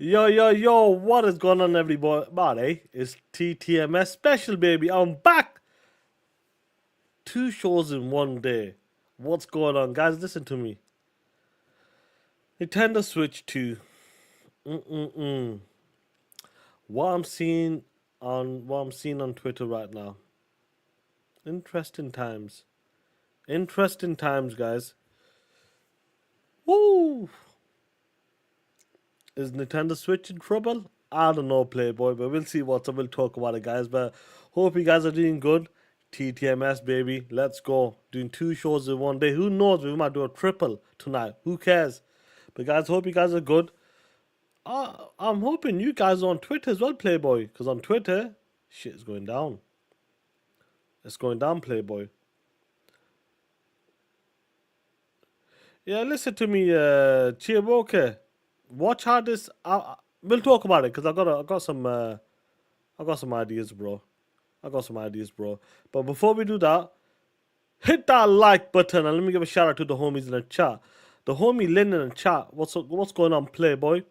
Yo, what is going on, everybody? It's TTMS special, baby. I'm back. Two shows in one day. What's going on, guys? Listen to me. Nintendo Switch 2. Mm-mm-mm. What I'm seeing on Twitter right now. Interesting times. Interesting times, guys. Woo! Is Nintendo Switch in trouble? I don't know, Playboy, but we'll see what's up. We'll talk about it, guys. But hope you guys are doing good. TTMS, baby. Let's go. Doing two shows in one day. Who knows? We might do a triple tonight. Who cares? But, guys, hope you guys are good. I'm hoping you guys are on Twitter as well, Playboy. Because on Twitter, shit is going down. It's going down, Playboy. Yeah, listen to me, Chiaboke. Watch how this. We'll talk about it because I got some ideas, bro. But before we do that, hit that like button and let me give a shout out to the homies in the chat. The homie Lynn in the chat. What's going on, Playboy?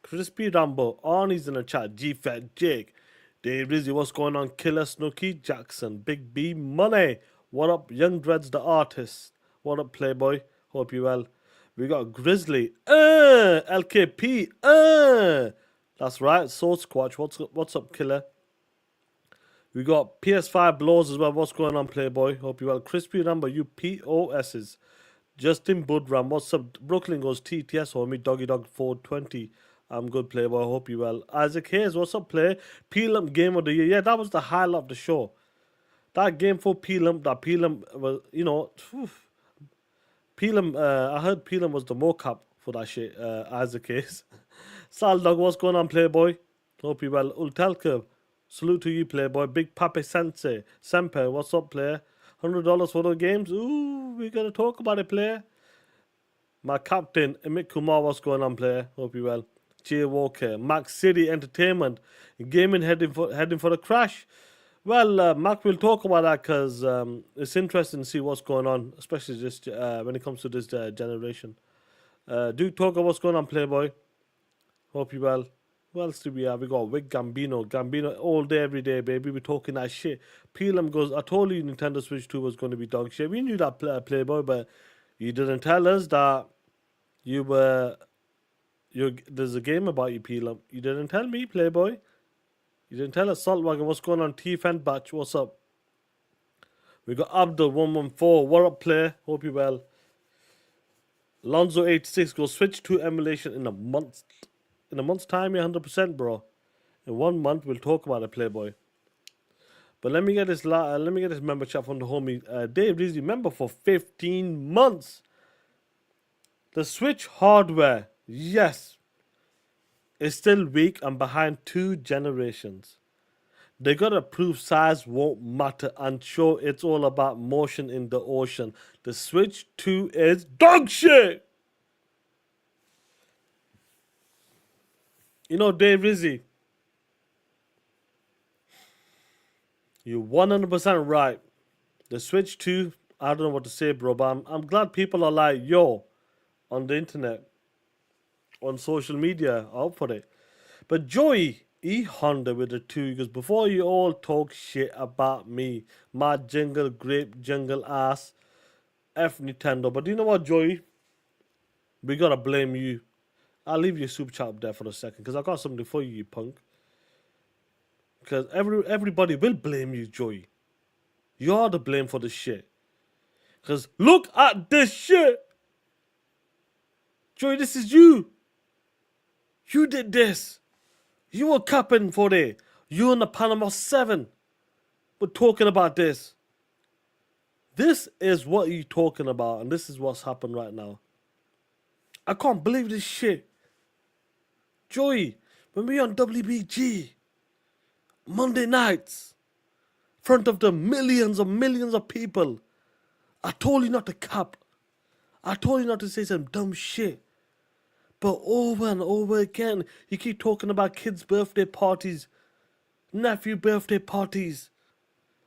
Crispy Rambo. Arnie's in the chat. G Fat Jake. Dave Rizzy. What's going on? Killer Snooky Jackson. Big B Money. What up, Young Dreads the artist? What up, Playboy? Hope you well. We got Grizzly. LKP. That's right. Soul Squatch. What's up, Killer? We got PS5 blows as well. What's going on, Playboy? Hope you well. Crispy number, you POSs. Justin Budram. What's up? Brooklyn goes TTS, homie. Doggy Dog 420. I'm good, Playboy. Hope you well. Isaac Hayes. What's up, play? Peelam Game of the Year. Yeah, that was the highlight of the show. That game for Peelam. That Peelam was, Peelam. I heard Peelam was the mocap for that shit. Isaac Hayes. Sal Dog. What's going on, Playboy? Hope you well. Ultelka. Salute to you, Playboy. Big Pape Sensei. Semper, what's up, player? $100 for the games? Ooh, we're going to talk about it, player. My captain, Amit Kumar, what's going on, player? Hope you well. Jay Walker. Mac City Entertainment. Gaming heading for the crash. Well, Mac, we'll talk about that because it's interesting to see what's going on, especially just when it comes to this generation. Do talk about what's going on, Playboy. Hope you well. Who else do we have? We got Wick Gambino. Gambino all day, every day, baby. We're talking that shit. Peelam goes, I told you Nintendo Switch 2 was going to be dog shit. We knew that, Playboy, but you didn't tell us that there's a game about you, Peelam. You didn't tell me, Playboy. You didn't tell us, Saltwagon. What's going on? T-Fan Batch, what's up? We got Abdul114. What up, player? Hope you well. Lonzo86 goes, Switch 2 emulation in a month. In a month's time, 100%, bro. In 1 month, we'll talk about it, Playboy. But let me get this member chat from the homie Dave Rizzi, member for 15 months. The Switch hardware, yes, is still weak and behind 2 generations. They gotta prove size won't matter and show it's all about motion in the ocean. The Switch 2 is dog shit. You know, Dave Rizzi, you're 100% right. The Switch 2, I don't know what to say, bro, but I'm glad people are like, yo, on the internet, on social media, out for it. But Joey E. Honda with the 2, because before you all talk shit about me, my jungle grape jungle ass, F Nintendo. But you know what, Joey? We gotta blame you. I'll leave your super chat up there for a second because I got something for you, you punk. Because everybody will blame you, Joey. You're the blame for this shit. Because look at this shit. Joey, this is you. You did this. You were capping for it. You and the Panama 7 were talking about this. This is what you're talking about, and this is what's happened right now. I can't believe this shit. Joey, when we on WBG, Monday nights, in front of the millions of people, I told you not to cap. I told you not to say some dumb shit. But over and over again, you keep talking about kids' birthday parties, nephew birthday parties.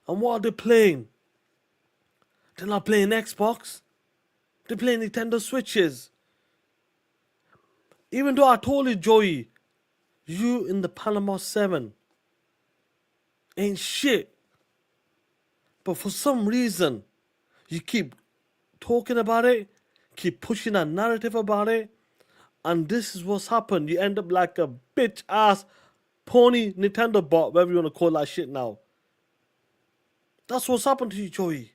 And what are they playing? They're not playing Xbox. They're playing Nintendo Switches. Even though I told you, Joey, You in the Panama 7 ain't shit. But for some reason, you keep talking about it, keep pushing a narrative about it, and this is what's happened. You end up like a bitch ass pony Nintendo bot, whatever you want to call that shit now. That's what's happened to you, Joey.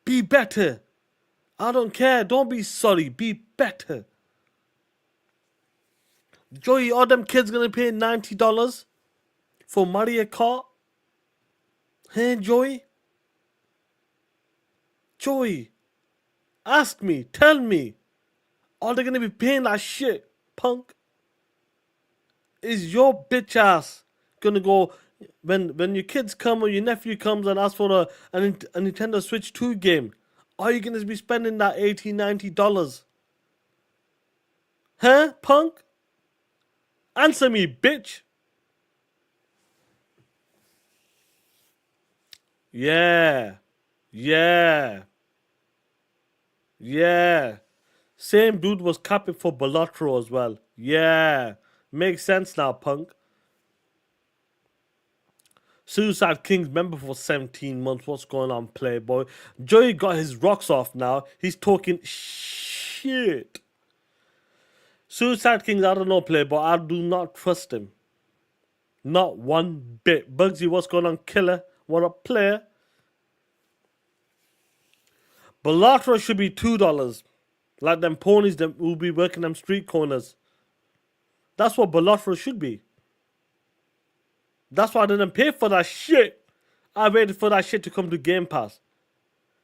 Be better. I don't care. Don't be sorry. Be better. Joey, are them kids gonna pay $90 for Mario Kart? Hey, Joey? Joey, ask me, tell me. Are they gonna be paying that shit, punk? Is your bitch ass gonna go when your kids come or your nephew comes and asks for a Nintendo Switch 2 game? Are you gonna be spending that $80, $90? Huh, punk? Answer me, bitch. Yeah. Yeah. Yeah. Same dude was capping for Balatro as well. Yeah. Makes sense now, punk. Suicide King's member for 17 months. What's going on, Playboy? Joey got his rocks off now. He's talking shit. Suicide Kings, I don't know, Playboy. I do not trust him. Not one bit. Bugsy, what's going on, killer? What a player. Balatro should be $2. Like them ponies that will be working them street corners. That's what Balatro should be. That's why I didn't pay for that shit. I waited for that shit to come to Game Pass.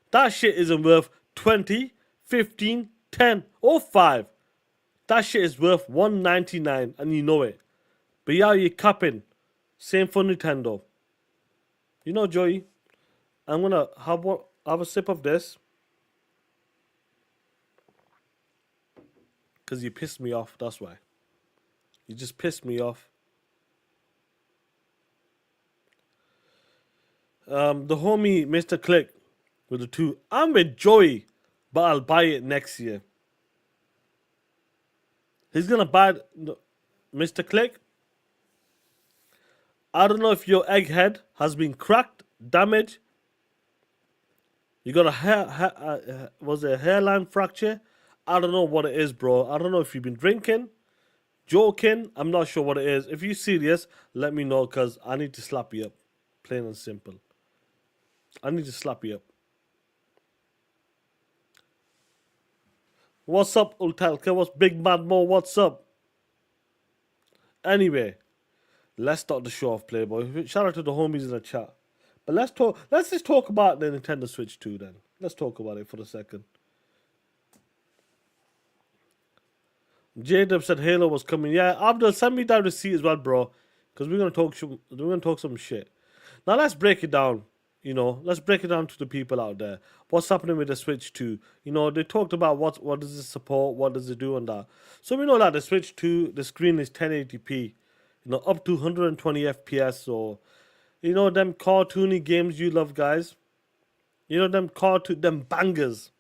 That shit isn't worth 20, 15, 10, or 5. That shit is worth $1.99 and you know it. But yeah, you're capping. Same for Nintendo. You know, Joey, I'm gonna have a sip of this. Because you pissed me off, that's why. You just pissed me off. The homie Mr. Click with the 2. I'm with Joey, but I'll buy it next year. He's gonna buy it, Mr. Click. I don't know if your egghead has been cracked, damaged. You got a hairline fracture? I don't know what it is, bro. I don't know if you've been drinking, joking. I'm not sure what it is. If you're serious, let me know because I need to slap you up. Plain and simple. I need to slap you up. What's up, Ultalka? What's Big Mad Mo? What's up? Anyway, let's start the show off, Playboy. Shout out to the homies in the chat. But let's just talk about the Nintendo Switch 2 then. Let's talk about it for a second. J-Dub said Halo was coming. Yeah, Abdul, send me that receipt as well, bro. Because we're gonna talk some shit. Now let's break it down. Let's break it down to the people out there. What's happening with the Switch 2? They talked about what does it support, what does it do and that. So we know that the Switch 2, the screen is 1080p, up to 120 FPS. So, them cartoony games you love, guys. Them bangers.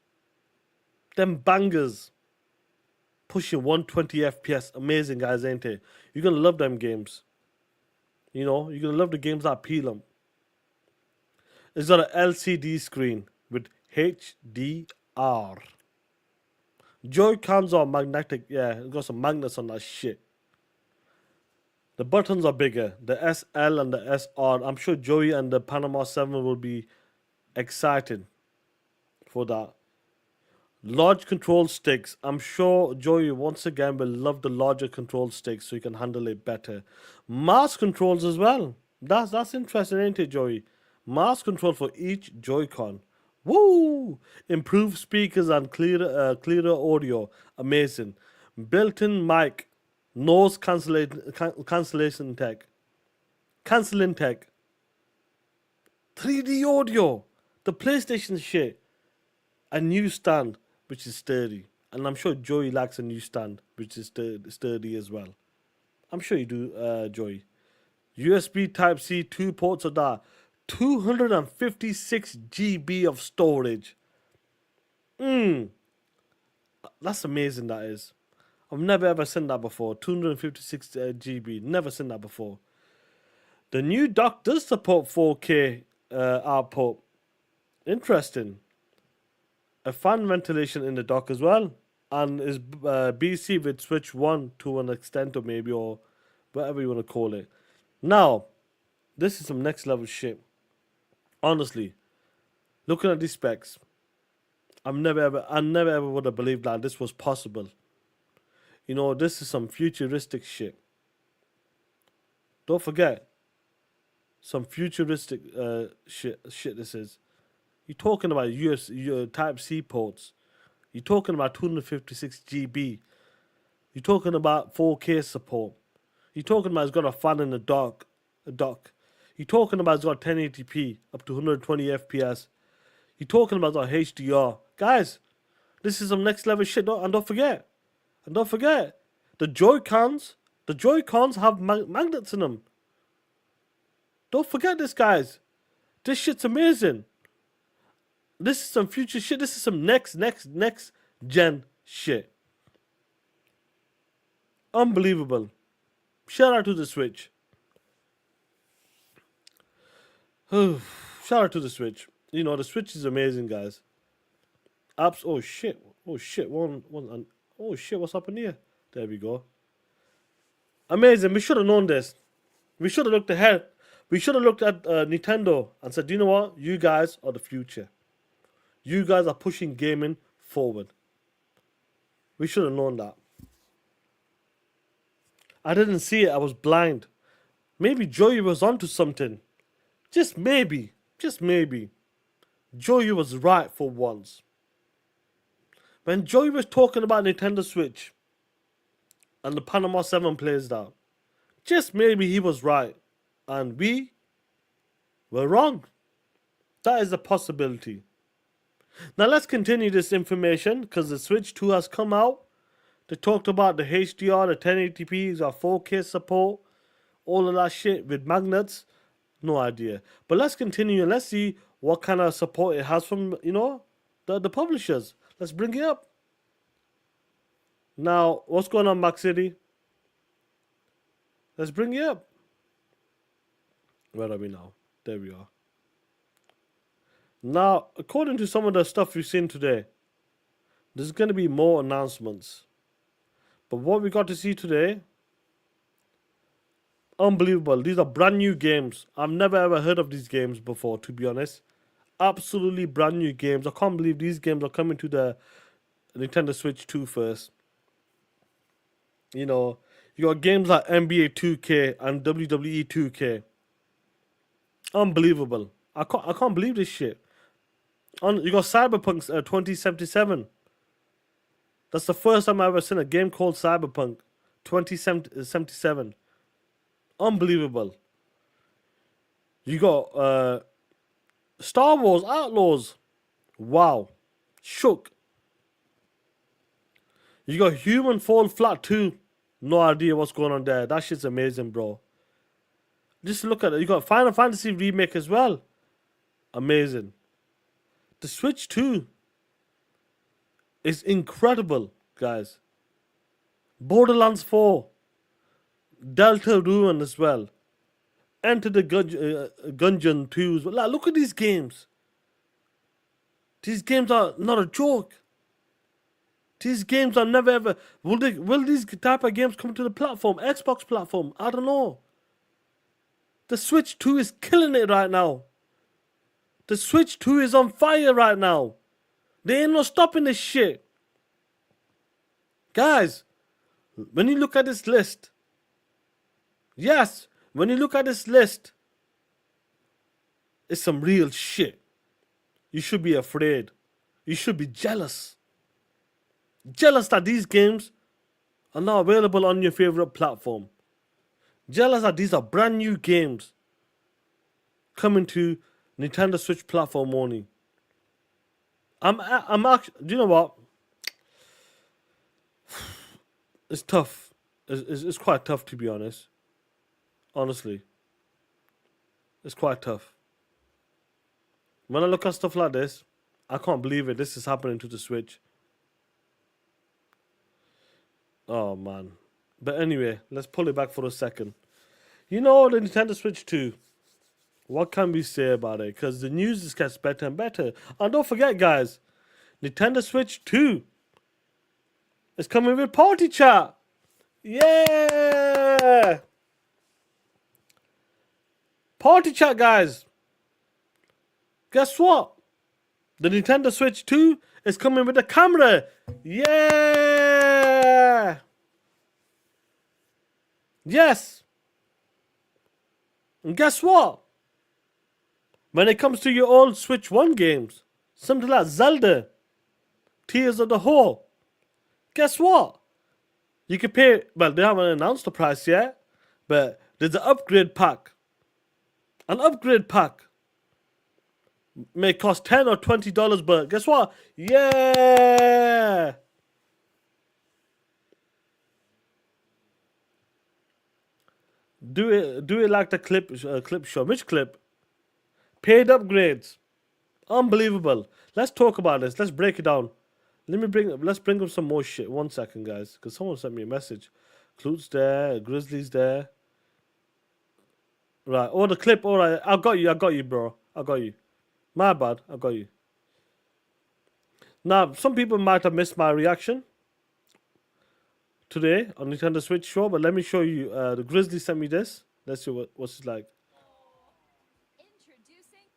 Them bangers. Pushing 120 FPS. Amazing, guys, ain't it? You're going to love them games. You're going to love the games that appeal them. It's got an LCD screen with HDR. Joy-Cons are magnetic. Yeah, it's got some magnets on that shit. The buttons are bigger. The SL and the SR. I'm sure Joey and the Panama 7 will be excited for that. Large control sticks. I'm sure Joey once again will love the larger control sticks so you can handle it better. Mouse controls as well. That's interesting, ain't it, Joey? Mouse control for each Joy-Con. Woo! Improved speakers and clearer audio. Amazing. Built-in mic. Noise cancellation tech. Cancelling tech. 3D audio. The PlayStation shit. A new stand, which is sturdy. And I'm sure Joey likes a new stand, which is sturdy as well. I'm sure you do, Joey. USB Type-C, 2 ports of that. 256 GB of storage. That's amazing, that is. I've never ever seen that before. 256 GB. Never seen that before. The new dock does support 4K output. Interesting. A fan ventilation in the dock as well. And is BC with Switch 1 to an extent, or maybe, or whatever you want to call it. Now, this is some next level shit. Honestly, looking at these specs, I never ever would have believed that this was possible. You know, this is some futuristic shit. Don't forget, some futuristic shit this is. You're talking about USB Type C ports. You're talking about 256 GB. You're talking about 4K support. You're talking about it's got a fan in the dock. You're talking about it's got 1080p up to 120 FPS. You're talking about it's got HDR. Guys, this is some next level shit. Don't forget. The Joy-Cons have magnets in them. Don't forget this, guys. This shit's amazing. This is some future shit. This is some next gen shit. Unbelievable. Shout out to the Switch. Shout out to the Switch. You know, the Switch is amazing, guys. Apps. Oh shit. Oh shit. Oh shit. What's happened here? There we go. Amazing. We should have known this. We should have looked ahead. We should have looked at Nintendo and said, you know what? You guys are the future. You guys are pushing gaming forward. We should have known that. I didn't see it. I was blind. Maybe Joey was onto something. Just maybe. Joey was right for once. When Joey was talking about Nintendo Switch and the Panama 7 plays down, just maybe he was right. And we were wrong. That is a possibility. Now let's continue this information because the Switch 2 has come out. They talked about the HDR, the 1080p, got 4K support, all of that shit with magnets. No idea. But let's continue and let's see what kind of support it has from, you know, the publishers. Let's bring it up. Now, what's going on, Max City? Let's bring it up. Where are we now? There we are. Now, according to some of the stuff we've seen today, there's going to be more announcements. But what we got to see today, unbelievable. These are brand new games. I've never ever heard of these games before, to be honest. Absolutely brand new games. I can't believe these games are coming to the Nintendo Switch 2 first. You know, you got games like NBA 2K and WWE 2K. Unbelievable. I can't believe this shit. You got Cyberpunk 2077. That's the first time I've ever seen a game called Cyberpunk 2077. Unbelievable. You got Star Wars Outlaws. Wow. Shook. You got Human Fall Flat 2. No idea what's going on there. That shit's amazing, bro. Just look at it. You got Final Fantasy Remake as well. Amazing. The Switch 2 is incredible, guys. Borderlands 4. Delta Ruin as well. Enter the Gungeon 2. Like, look at these games. These games are not a joke. These games are never ever... Will these type of games come to the platform? Xbox platform? I don't know. The Switch 2 is killing it right now. The Switch 2 is on fire right now. They ain't no stopping this shit. Guys, when you look at this list, yes, when you look at this list, it's some real shit. You should be afraid. You should be jealous. Jealous that these games are now available on your favorite platform. Jealous that these are brand new games coming to Nintendo Switch platform only. I'm actually, do you know what? It's tough. It's quite tough, to be honest. Honestly. It's quite tough. When I look at stuff like this, I can't believe it. This is happening to the Switch. Oh man. But anyway, let's pull it back for a second. You know the Nintendo Switch 2. What can we say about it? Because the news just gets better and better. And don't forget, guys, Nintendo Switch 2 is coming with party chat. Yeah! Party chat, guys. Guess what? The Nintendo Switch 2 is coming with a camera. Yeah! Yes. And guess what? When it comes to your old Switch 1 games, something like Zelda, Tears of the Whole, guess what? You can pay, well, they haven't announced the price yet, but there's an upgrade pack. An upgrade pack may cost $10 or $20, but guess what? Yeah! Do it like the clip show. Which clip? Paid upgrades. Unbelievable. Let's talk about this. Let's break it down. Let's bring up some more shit. 1 second, guys, because someone sent me a message. Clute's there, Grizzly's there. Right. Oh, the clip. All right. I got you, bro. I got you. My bad. I got you. Now, some people might have missed my reaction today on Nintendo Switch show, but let me show you. The Grizzly sent me this. Let's see what's it like. Introducing.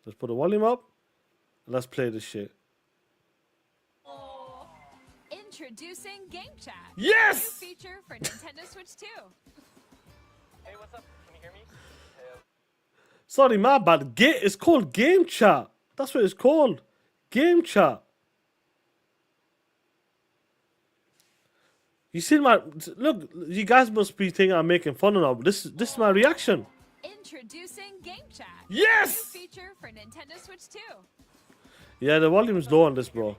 Let's put the volume up. And let's play this shit. Introducing Game Chat. Yes! New feature for Nintendo Switch 2. Hey, what's up? Can you hear me? Hey, Sorry, my bad. It's called Game Chat. That's what it's called. Game Chat. You see my look? You guys must be thinking I'm making fun of it. This is my reaction. Introducing Game Chat. Yes! New feature for Nintendo Switch 2. Yeah, the volume's low on this, bro.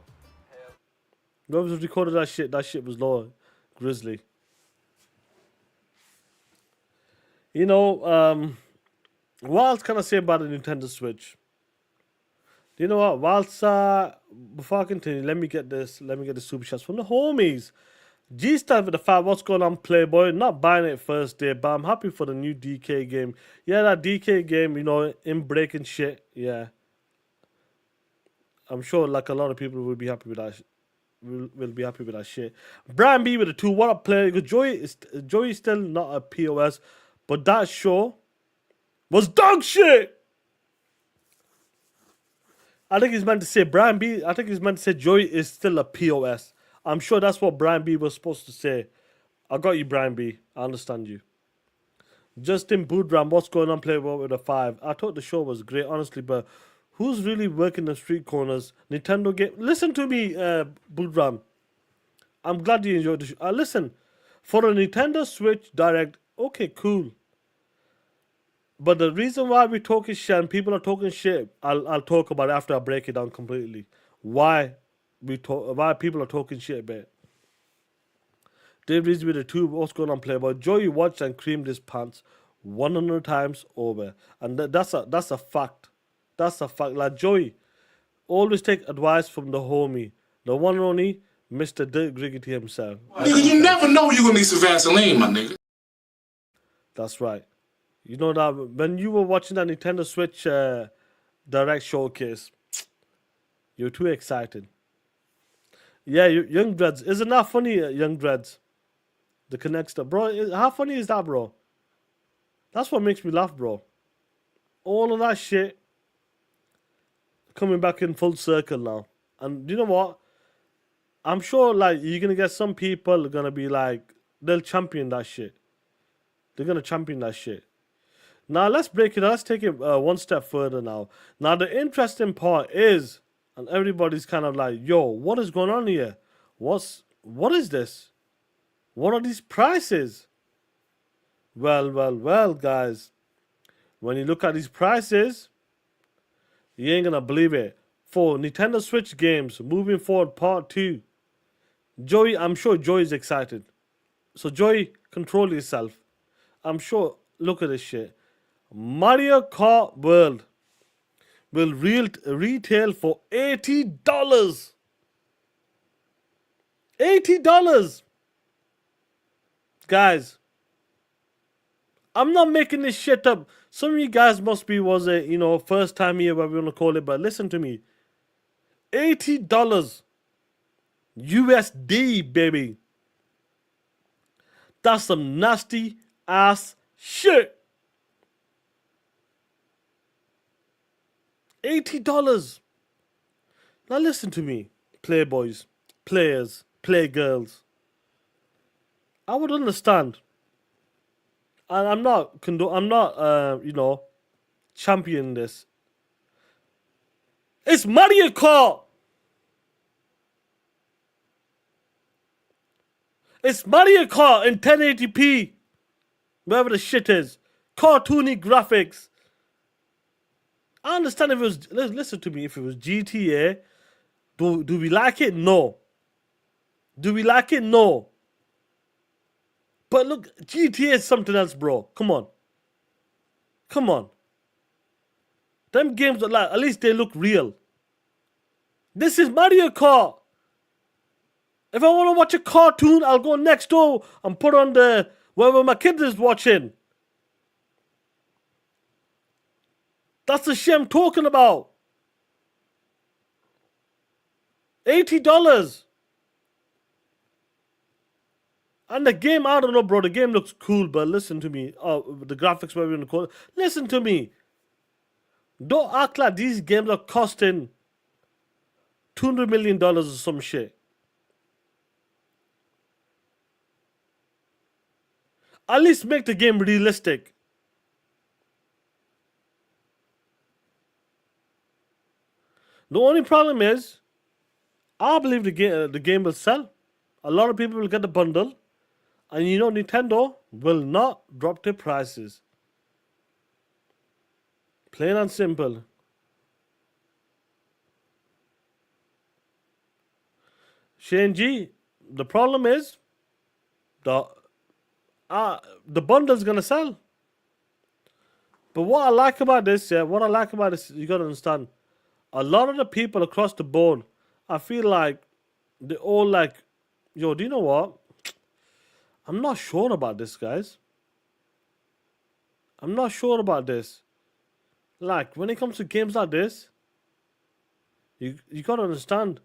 Whoever recorded that shit was low. Grizzly. You know, what else can I say about the Nintendo Switch? Do you know what? Whilst before I continue, let me get the super chats from the homies. G Star with the fat. What's going on, Playboy? Not buying it first day, but I'm happy for the new DK game. Yeah, that DK game, you know, in breaking shit. Yeah, I'm sure like a lot of people will be happy with that. Will be happy with that shit. Brian B with the 2. What up, player? Because Joey is still not a POS, but that show was dog shit. I think he's meant to say Brian B. I think he's meant to say Joey is still a POS. I'm sure that's what Brian B was supposed to say. I got you, Brian B. I understand you. Justin Boodram, what's going on, Playboy with a 5? I thought the show was great, honestly, but who's really working the street corners? Nintendo game. Listen to me, Boodram. I'm glad you enjoyed the show. Listen, for a Nintendo Switch Direct, okay, cool. But the reason why we're talking shit and people are talking shit, I'll talk about it after I break it down completely. Why people are talking shit about it. Dave Reeves with the 2. What's going on, Playboy? Joey watched and creamed his pants 100 times over, and that's a fact. That's a fact. Like Joey, always take advice from the homie, the one and only Mr. Dirk Griggity himself. Nigga, you never know you gonna need some Vaseline, my nigga. That's right. You know that when you were watching that Nintendo Switch Direct showcase, you're too excited. Yeah, Young Dreads. Isn't that funny, Young Dreads? The connector. Bro, how funny is that, bro? That's what makes me laugh, bro. All of that shit coming back in full circle now. And you know what? I'm sure, like, you're going to get some people going to be like, they'll champion that shit. They're going to champion that shit. Now, let's break it. Let's take it one step further now. Now, the interesting part is, and everybody's kind of like, yo, what is going on here? What is this? What are these prices? Well, guys. When you look at these prices, you ain't gonna believe it. For Nintendo Switch games, moving forward, part 2. Joey, I'm sure Joey's excited. So Joey, control yourself. I'm sure, look at this shit. Mario Kart World will retail for $80. $80. Guys, I'm not making this shit up. Some of you guys must be, was it, first time here, whatever you want to call it, but listen to me. $80 USD, baby. That's some nasty ass shit. $80. Now listen to me, playboys, players, playgirls. I would understand. And I'm not championing this. It's Mario Kart. It's Mario Kart in 1080p. Whatever the shit is. Cartoony graphics. I understand if it was, listen to me, if it was GTA, do we like it? No. Do we like it? No. But look, GTA is something else, bro. Come on. Come on. Them games are like, at least they look real. This is Mario Kart. If I want to watch a cartoon, I'll go next door and put on the whatever my kid is watching. That's the shit I'm talking about. $80. And the game, I don't know, bro. The game looks cool, but listen to me. Oh, the graphics, whatever you want to call it. Listen to me. Don't act like these games are costing $200 million or some shit. At least make the game realistic. The only problem is, I believe the game will sell. A lot of people will get the bundle. And Nintendo will not drop their prices. Plain and simple. Shane G, the problem is, the bundle's gonna sell. But what I like about this, you gotta understand, a lot of the people across the board, I feel like they all like, yo, do you know what? I'm not sure about this, guys. I'm not sure about this. Like, when it comes to games like this, you gotta understand,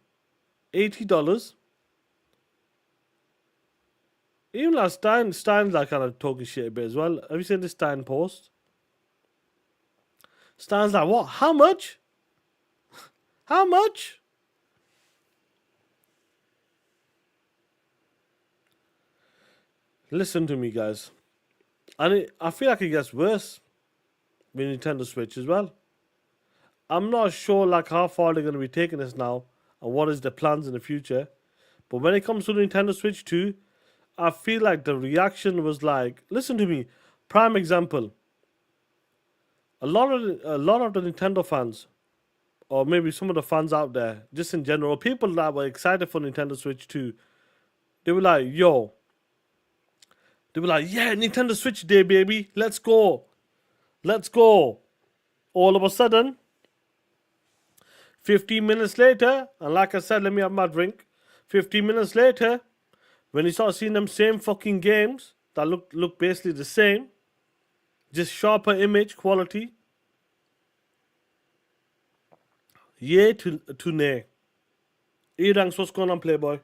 $80. Even like Stein's like kind of talking shit a bit as well. Have you seen this Stein post? Stein's like, what? How much? How much? Listen to me, guys. And I feel like it gets worse with Nintendo Switch as well. I'm not sure like how far they're going to be taking this now and what is the plans in the future. But when it comes to Nintendo Switch 2, I feel like the reaction was like, listen to me, prime example. A lot of the Nintendo fans, or maybe some of the fans out there, just in general, people that were excited for Nintendo Switch 2, they were like, yo. They were like, yeah, Nintendo Switch Day, baby. Let's go. Let's go. All of a sudden, 15 minutes later, and like I said, let me have my drink. 15 minutes later, when you start seeing them same fucking games that look basically the same, just sharper image quality, yay to nay. E-Ranks, what's going on, Playboy?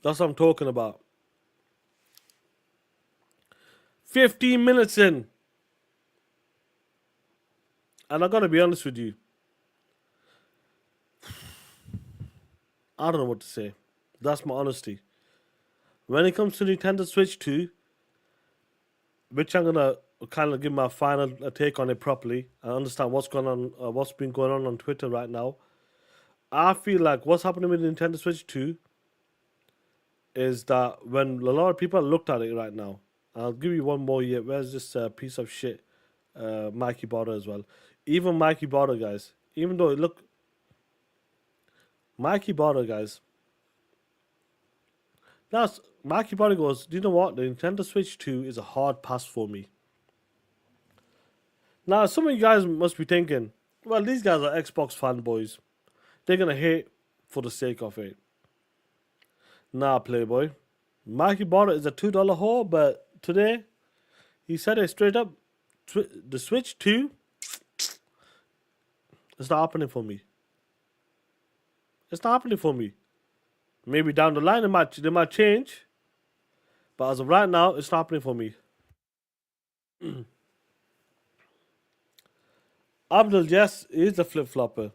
That's what I'm talking about. 15 minutes in. And I gotta be honest with you. I don't know what to say. That's my honesty. When it comes to Nintendo Switch 2, which I'm gonna kind of give my final take on it properly, I understand what's going on, what's been going on Twitter right now. I feel like what's happening with Nintendo Switch 2 is that when a lot of people looked at it right now, I'll give you one more year. Where's this piece of shit, Mikey Border as well? Even Mikey Border, guys. Even though Mikey Border, guys. That's Mikey Border goes, do you know what? The Nintendo Switch 2 is a hard pass for me. Now, some of you guys must be thinking, Well, these guys are Xbox fanboys. They're gonna hate for the sake of it. Nah, Playboy. Mikey bought it as a $2 whore, but today he said it straight up. The Switch 2 it's not happening for me. It's not happening for me. Maybe down the line they might change, but as of right now, it's not happening for me. Abdul, yes, is a flip flopper.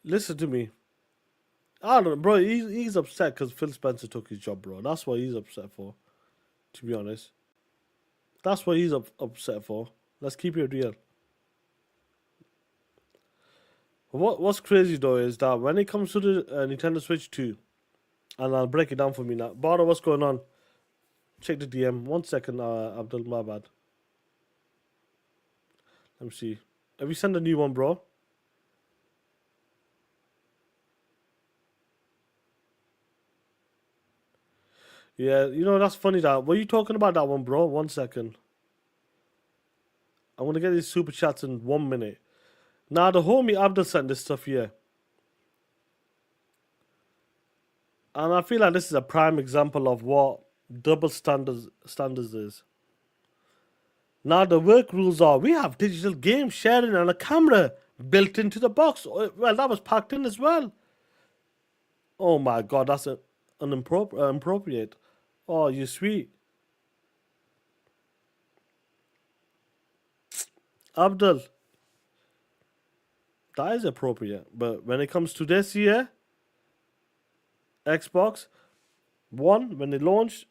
Listen to me. I don't know, bro. He's upset because Phil Spencer took his job, bro. That's what he's upset for. To be honest, that's what he's upset for. Let's keep it real. What's crazy though is that when it comes to the Nintendo Switch 2, and I'll break it down for me now. Baro, what's going on? Check the DM. 1 second, Abdul, my bad. Let me see. Have you sent a new one, bro? Yeah, you know, that's funny that. Were you talking about that one, bro? 1 second. I'm going to get these super chats in 1 minute. Now, the homie Abdul sent this stuff here. And I feel like this is a prime example of what double standards is. Now, the work rules are we have digital game sharing and a camera built into the box. Well, that was packed in as well. Oh my god, that's inappropriate. Oh, you sweet. Abdul. That is appropriate. But when it comes to this year, Xbox One, when they launched,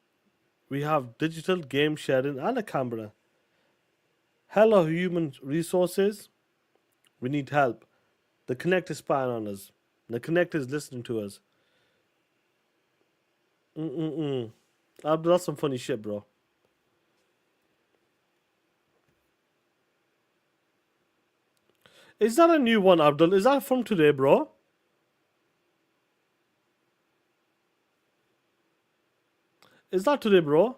we have digital game sharing and a camera. Hello, human resources. We need help. The Connect is spying on us. The Connect is listening to us. Abdul, that's some funny shit, bro. Is that a new one, Abdul? Is that from today, bro? Is that today, bro?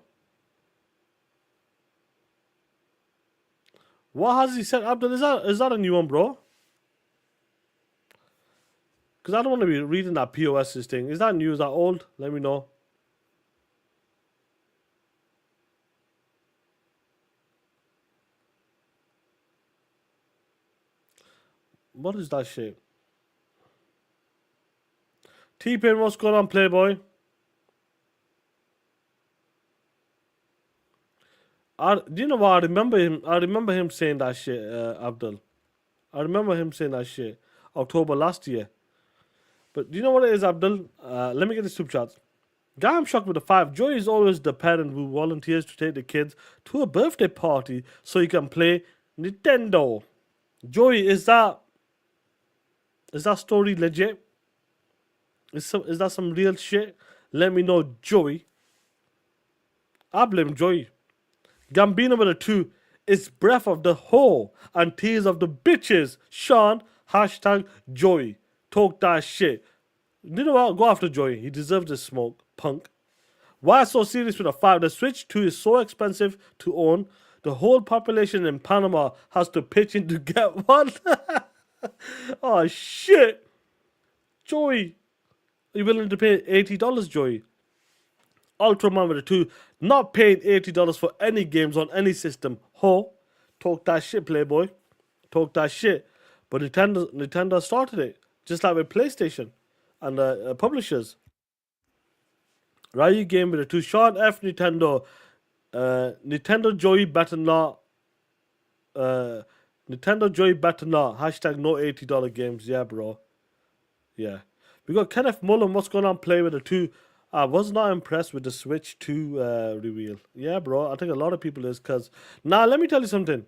What has he said, Abdul? Is that a new one, bro? Because I don't want to be reading that POS's thing. Is that new? Is that old? Let me know. What is that shit? T-Pain, what's going on, Playboy? Do you know what? I remember him saying that shit, Abdul. I remember him saying that shit October last year. But do you know what it is, Abdul? Let me get the super chats. Guy, I'm shocked with the 5. Joy is always the parent who volunteers to take the kids to a birthday party so he can play Nintendo. Joy, is that story legit? Is that some real shit? Let me know, Joey. I blame Joey. Gambino with a 2. It's breath of the whore and tears of the bitches. Sean, hashtag Joey. Talk that shit. You know what? Go after Joey. He deserves this smoke, punk. Why so serious with a 5? The Switch 2 is so expensive to own. The whole population in Panama has to pitch in to get one. Oh, shit. Joey. Are you willing to pay $80, Joey? Ultraman with a 2. Not paying $80 for any games on any system. Ho. Talk that shit, Playboy. Talk that shit. But Nintendo started it. Just like with PlayStation and publishers. Ryu game with a 2. Sean F. Nintendo. Nintendo Joey better not. Nintendo Joey better not. Hashtag no $80 games. Yeah, bro. Yeah. We got Kenneth Mullen. What's going on? Play with a 2. I was not impressed with the Switch 2 reveal. Yeah, bro. I think a lot of people is because... Now, let me tell you something.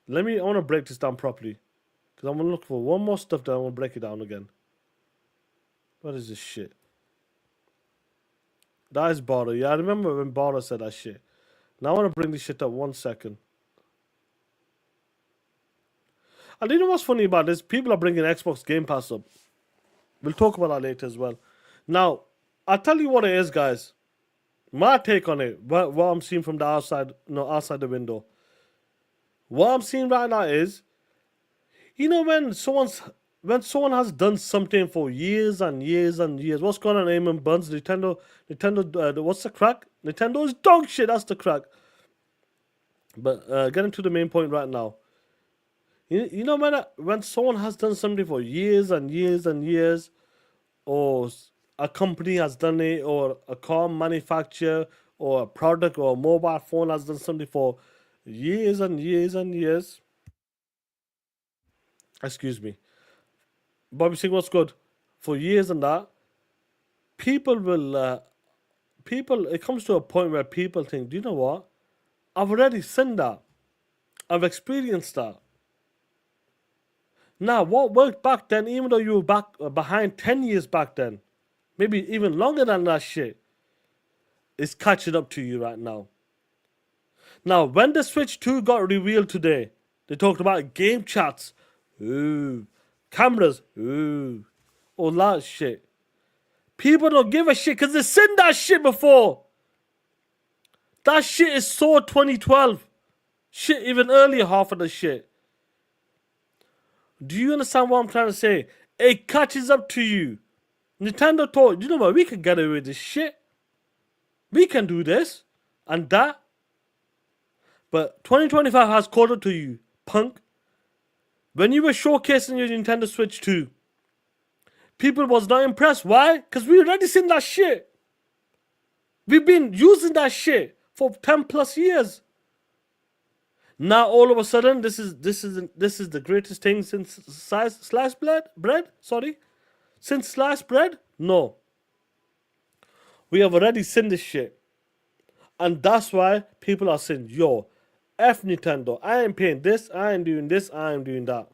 I want to break this down properly. Because I'm going to look for one more stuff that I want to break it down again. What is this shit? That is Baro. Yeah, I remember when Baro said that shit. Now I want to bring this shit up 1 second. And you know what's funny about this? People are bringing Xbox Gamepass up. We'll talk about that later as well. Now, I'll tell you what it is, guys. My take on it, what I'm seeing from the outside, outside the window. What I'm seeing right now is, when someone has done something for years and years and years. What's going on, Eamon Buns? Nintendo. What's the crack? Nintendo is dog shit. That's the crack. But getting to the main point right now. When someone has done something for years and years and years, or a company has done it, or a car manufacturer, or a product, or a mobile phone has done something for years and years and years. Excuse me. Bobby Singh, what's good? For years and that, people will, it comes to a point where people think, do you know what? I've already seen that. I've experienced that. Now, what worked back then, even though you were back behind 10 years back then, maybe even longer than that shit, is catching up to you right now. Now, when the Switch 2 got revealed today, they talked about game chats, ooh, cameras, ooh, all that shit. People don't give a shit because they've seen that shit before. That shit is so 2012. Shit, even earlier, half of the shit. Do you understand what I'm trying to say? It catches up to you. Nintendo thought, you know what, we can get away with this shit. We can do this and that. But 2025 has caught up to you, punk. When you were showcasing your Nintendo Switch 2, people was not impressed. Why? Because we already seen that shit. We've been using that shit for 10 plus years. Now all of a sudden, this is the greatest thing since sliced bread. Sorry, since sliced bread. No, we have already seen this shit, and that's why people are saying, "Yo, f Nintendo. I ain't paying this. I ain't doing this. I am doing that."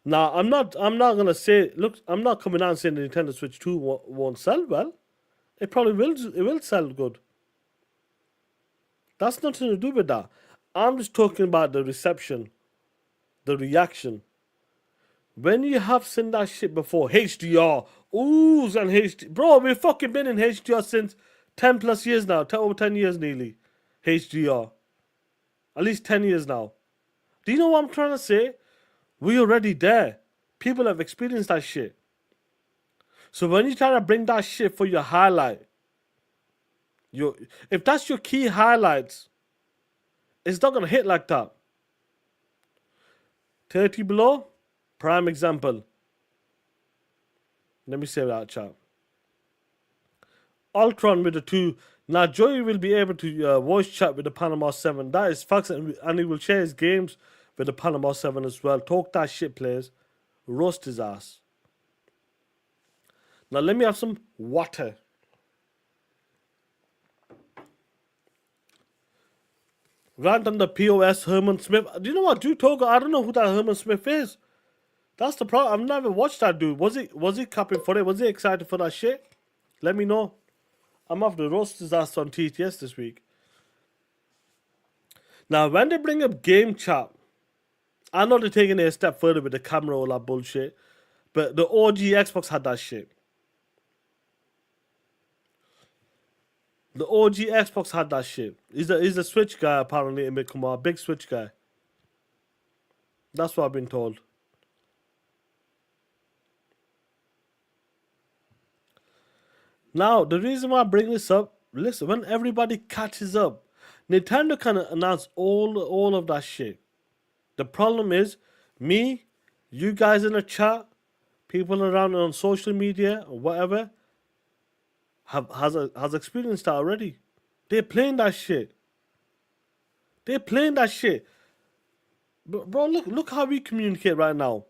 Now I'm not gonna say. Look, I'm not coming out and saying the Nintendo Switch 2 won't sell well. It probably will. It will sell good. That's nothing to do with that. I'm just talking about the reception, the reaction. When you have seen that shit before, HDR, oohs and HD. Bro, we've fucking been in HDR since 10 plus years now, over 10 years nearly. HDR. At least 10 years now. Do you know what I'm trying to say? We're already there. People have experienced that shit. So when you try to bring that shit for your highlight, if that's your key highlights, it's not gonna hit like that. 30 below, prime example. Let me save that chat. Ultron with the 2. Now Joey will be able to voice chat with the Panama 7. That is facts, and he will share his games with the Panama 7 as well. Talk that shit, players. Roast his ass. Now let me have some water. Rant on the POS, Herman Smith. Do you know what, dude? Togo, I don't know who that Herman Smith is. That's the problem. I've never watched that dude. Was he capping for it? Was he excited for that shit? Let me know. I'm off the roast his ass on TTS this week. Now, when they bring up game chat, I know they're taking it a step further with the camera, all that bullshit. But the OG Xbox had that shit. The OG Xbox had that shit. He's a Switch guy, apparently, in Kumar. Big Switch guy. That's what I've been told. Now, the reason why I bring this up, listen, when everybody catches up, Nintendo can announce all of that shit. The problem is, me, you guys in the chat, people around on social media or whatever, has experienced that already. They're playing that shit. They're playing that shit. Bro, look how we communicate right now.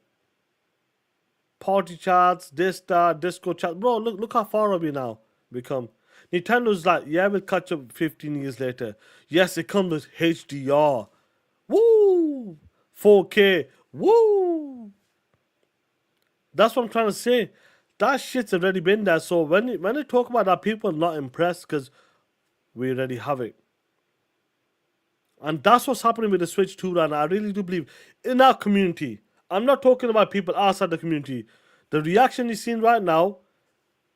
Party chats, this, that, Discord chat. Bro, look how far have we now become. Nintendo's like, yeah, we'll catch up 15 years later. Yes, it comes with HDR. Woo! 4K. Woo! That's what I'm trying to say. That shit's already been there. So when they talk about that, people are not impressed because we already have it. And that's what's happening with the Switch 2 right now. I really do believe in our community. I'm not talking about people outside the community. The reaction you're seeing right now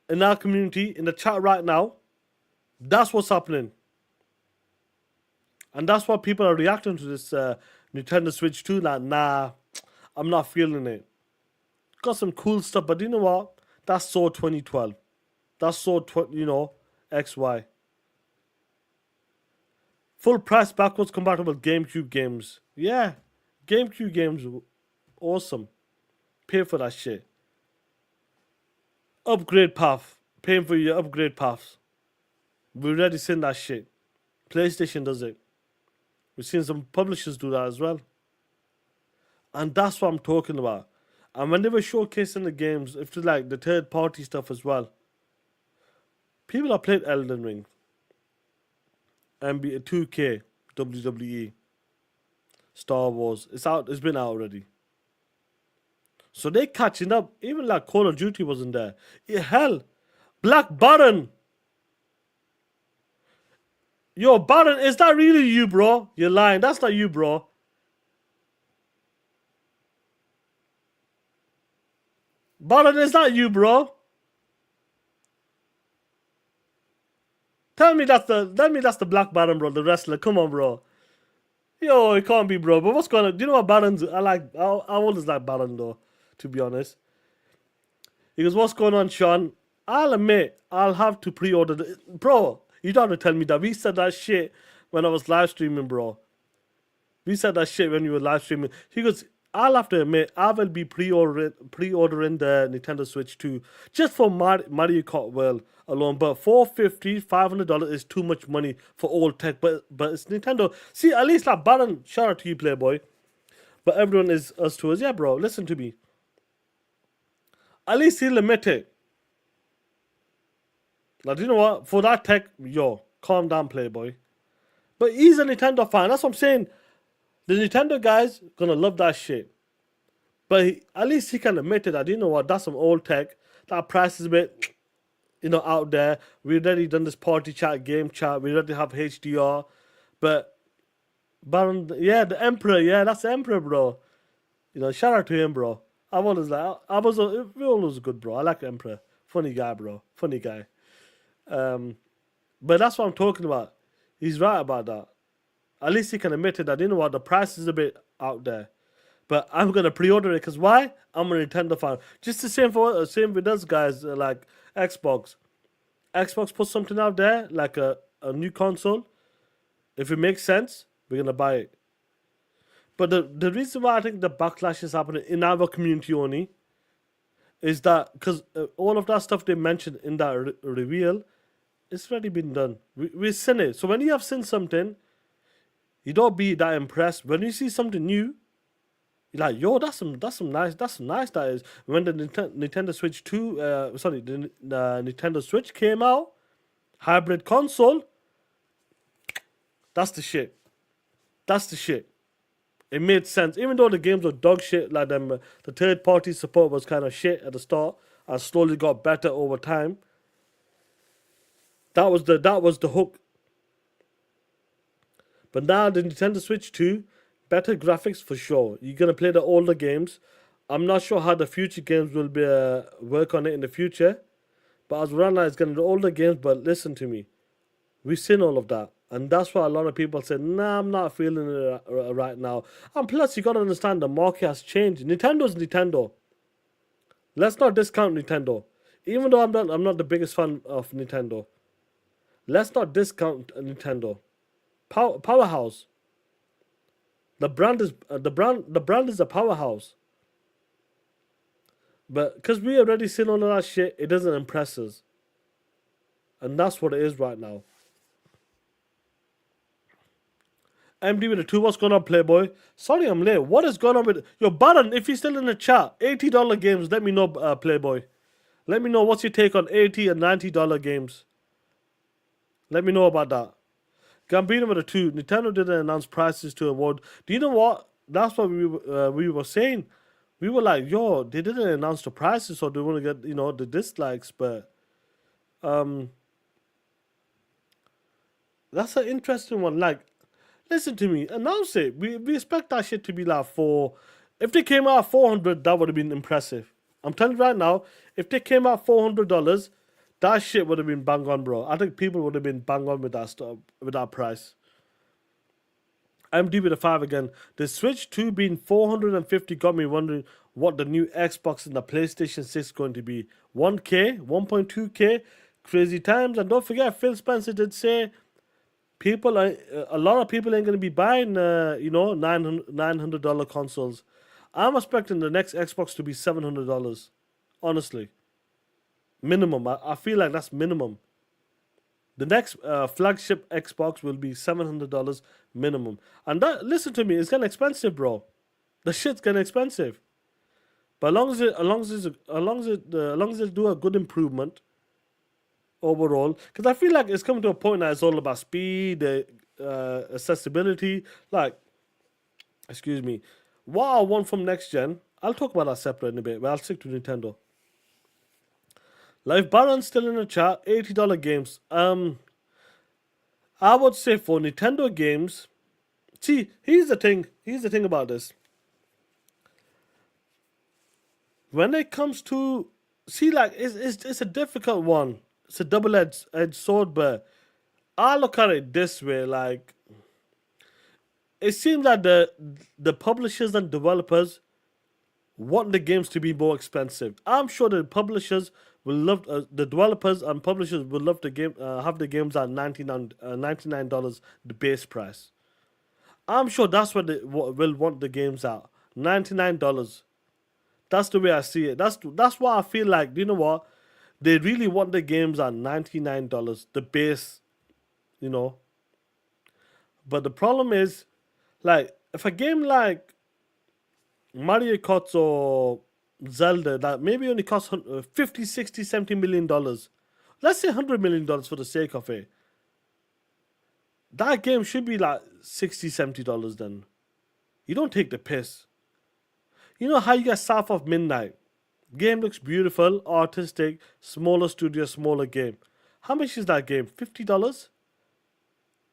in our community, in the chat right now, That's what's happening. And that's why people are reacting to this Nintendo Switch 2. Like, nah, I'm not feeling it. Got some cool stuff, but you know what? That's so 2012. That's so, XY. Full price backwards compatible GameCube games. Yeah, GameCube games, awesome. Pay for that shit. Upgrade path. Paying for your upgrade paths. We've already seen that shit. PlayStation does it. We've seen some publishers do that as well. And that's what I'm talking about. And when they were showcasing the games, if it's like the third party stuff as well, people have played Elden Ring, NBA 2K, WWE, Star Wars. It's out. It's been out already. So they catching up. Even like Call of Duty wasn't there. Yeah, hell, Black Baron. Yo, Baron, is that really you, bro? You're lying. That's not you, bro. Baron, is that you, bro? Tell me that's the Black Baron, bro, the wrestler. Come on, bro. Yo, it can't be, bro. But what's going on? Do you know what Baron's? I always like Baron though, to be honest. He goes, what's going on, Sean? I'll admit, I'll have to pre-order bro, you don't have to tell me that. We said that shit when I was live streaming, bro. We said that shit when you were live streaming. He goes, I'll have to admit, I will be pre-ordering the Nintendo Switch 2 just for Mario Kart World alone. But $450, $500 is too much money for old tech. But it's Nintendo. See, at least like Baron, shout out to you, Playboy. But everyone is us to us. Yeah, bro, listen to me. At least he'll admit it. Like, you know what? For that tech, yo, calm down, Playboy. But he's a Nintendo fan. That's what I'm saying. The Nintendo guys gonna love that shit. But at least he can admit it that, you know what, that's some old tech. That price is a bit, out there. We already done this party chat, game chat. We already have HDR. But Baron, yeah, the Emperor, yeah, that's the Emperor, bro. Shout out to him, bro. We always good, bro. I like Emperor. Funny guy, bro. Funny guy. But that's what I'm talking about. He's right about that. At least he can admit it that, you know what, the price is a bit out there. But I'm going to pre-order it because why? I'm a Nintendo fan. Just the same with us guys, like Xbox. Xbox put something out there, like a new console. If it makes sense, we're going to buy it. But the reason why I think the backlash is happening in our community only is that because all of that stuff they mentioned in that reveal, it's already been done. We've seen it. So when you have seen something, you don't be that impressed. When you see something new, you're like, yo, that's some nice that is. When the Nintendo Switch 2, the Nintendo Switch came out, hybrid console, that's the shit. That's the shit. It made sense. Even though the games were dog shit, like them, the third party support was kind of shit at the start and slowly got better over time. That was the hook. But now the Nintendo Switch 2, better graphics for sure. You're gonna play the older games. I'm not sure how the future games will be work on it in the future. But as right now, it's gonna be the older games. But listen to me, we've seen all of that, and that's why a lot of people say, "Nah, I'm not feeling it right now." And plus, you gotta understand the market has changed. Nintendo's Nintendo. Let's not discount Nintendo, even though I'm not the biggest fan of Nintendo. Let's not discount Nintendo. Powerhouse. The brand is a powerhouse. But because we already seen all of that shit, it doesn't impress us. And that's what it is right now. MD with a 2, what's going on, Playboy? Sorry I'm late. What is going on with... Yo, Baron, if you're still in the chat, $80 games, let me know, Playboy. Let me know what's your take on $80 and $90 games. Let me know about that. Gambino with a 2. Nintendo didn't announce prices to award. Do you know what? That's what we were saying. We were like, yo, they didn't announce the prices, so they want to get, the dislikes. But that's an interesting one. Like, listen to me. Announce it. We expect that shit to be like if they came out at $400, that would have been impressive. I'm telling you right now, if they came out $400, That shit would have been bang on, bro. I think people would have been bang on with that stuff, with that price. I'm due with a 5 again. The Switch 2 being 450 got me wondering what the new Xbox and the PlayStation 6 is going to be. 1K, 1.2K, crazy times. And don't forget, Phil Spencer did say a lot of people ain't going to be buying, $900 consoles. I'm expecting the next Xbox to be $700, honestly. Minimum. I feel like that's minimum. The next flagship Xbox will be $700 minimum. And that, listen to me, it's getting expensive, bro. The shit's getting expensive. But as long as it do a good improvement overall, because I feel like it's coming to a point that it's all about speed, accessibility. Like, excuse me, what I want from next gen, I'll talk about that separate in a bit, but I'll stick to Nintendo. Live Baron's still in the chat. $80 games. I would say for Nintendo games. See, here's the thing. Here's the thing about this. When it comes to it's a difficult one. It's a double-edged sword, but I look at it this way. Like, it seems that the publishers and developers want the games to be more expensive. I'm sure the publishers will love the developers and publishers will love the game have the games at $99 the base price. I'm sure that's what they will want the games at $99. That's the way I see it. That's why I feel like, you know what, they really want the games at $99 the base, you know. But the problem is, like, if a game like Mario Kart or Zelda that maybe only costs 50, 60, 70 million dollars. Let's say $100 million for the sake of it. That game should be like 60, $70 then. You don't take the piss. You know how you get South of Midnight? Game looks beautiful, artistic, smaller studio, smaller game. How much is that game? $50?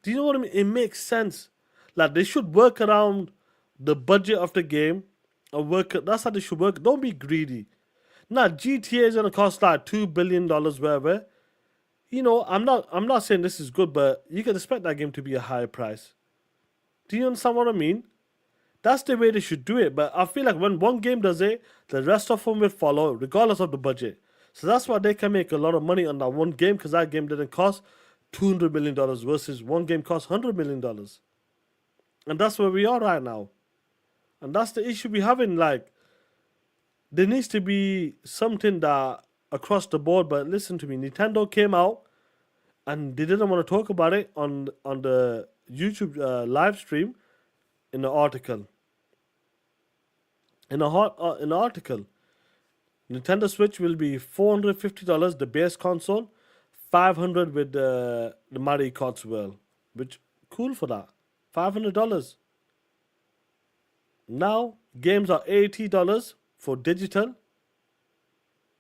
Do you know what I mean? It makes sense. Like, they should work around the budget of the game. That's how they should work. Don't be greedy. Now GTA is gonna cost like $2 billion wherever. You know, I'm not saying this is good, but you can expect that game to be a higher price. Do you understand what I mean? That's the way they should do it. But I feel like when one game does it, the rest of them will follow, regardless of the budget. So that's why they can make a lot of money on that one game, because that game didn't cost $200 million versus one game cost $100 million. And that's where we are right now. And that's the issue we having. Like, there needs to be something that across the board. But listen to me, Nintendo came out and they didn't want to talk about it on the YouTube live stream in the article. In the article, Nintendo Switch will be $450 the base console, $500 with the Mario Kart World, which cool for that. $500. Now games are $80 for digital.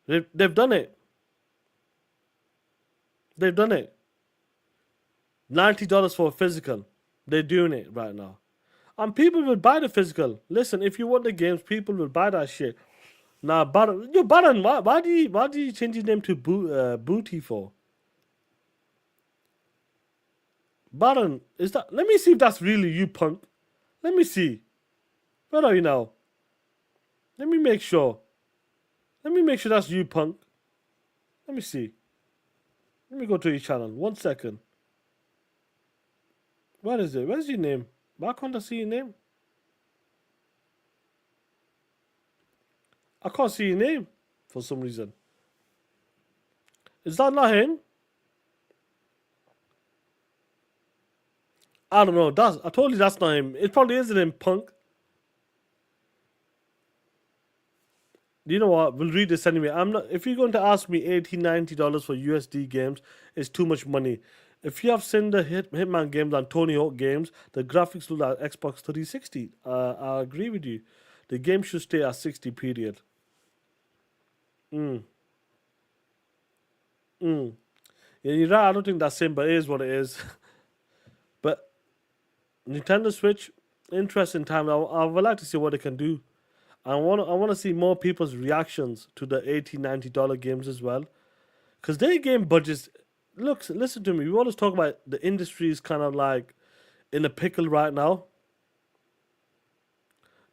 They've done it. They've done it. $90 for physical. They're doing it right now. And people will buy the physical. Listen, if you want the games, people will buy that shit. Now, Baron, why do you change your name to Booty for? Baron, is that? Let me see if that's really you, punk. Let me see. Where are you now? Let me make sure. Let me make sure that's you, punk. Let me see. Let me go to your channel. 1 second. Where is it? Where's your name? Why can't I see your name? I can't see your name for some reason. Is that not him? I don't know. I told you that's not him. It probably isn't him, punk. You know what? We'll read this anyway. If you're going to ask me $80, $90 for USD games, it's too much money. If you have seen the Hitman games and Tony Hawk games, the graphics look like Xbox 360. I agree with you. The game should stay at 60, period. Yeah, you're right. I don't think that's him, but it is what it is. But Nintendo Switch, interesting time. I would like to see what they can do. I want to see more people's reactions to the $80, $90 games as well. Because their game budgets. Look, listen to me. We always talk about the industry is kind of like in a pickle right now.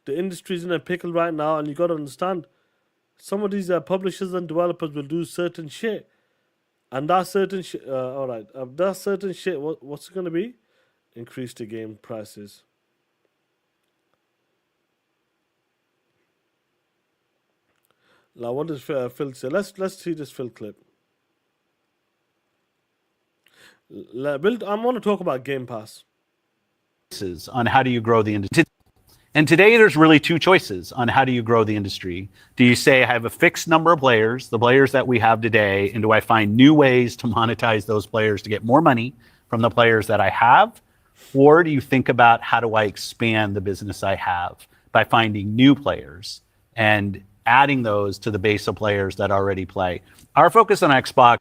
The industry is in a pickle right now, and you got to understand some of these publishers and developers will do certain shit, and that certain shit. All right, that certain shit. What's it gonna be? Increase the game prices. Now, what does Phil say? Let's see this Phil clip. I'm going to talk about Game Pass. On how do you grow the industry. And today there's really two choices on how do you grow the industry. Do you say I have a fixed number of players, the players that we have today, and do I find new ways to monetize those players to get more money from the players that I have? Or do you think about how do I expand the business I have by finding new players and adding those to the base of players that already play? Our focus on Xbox.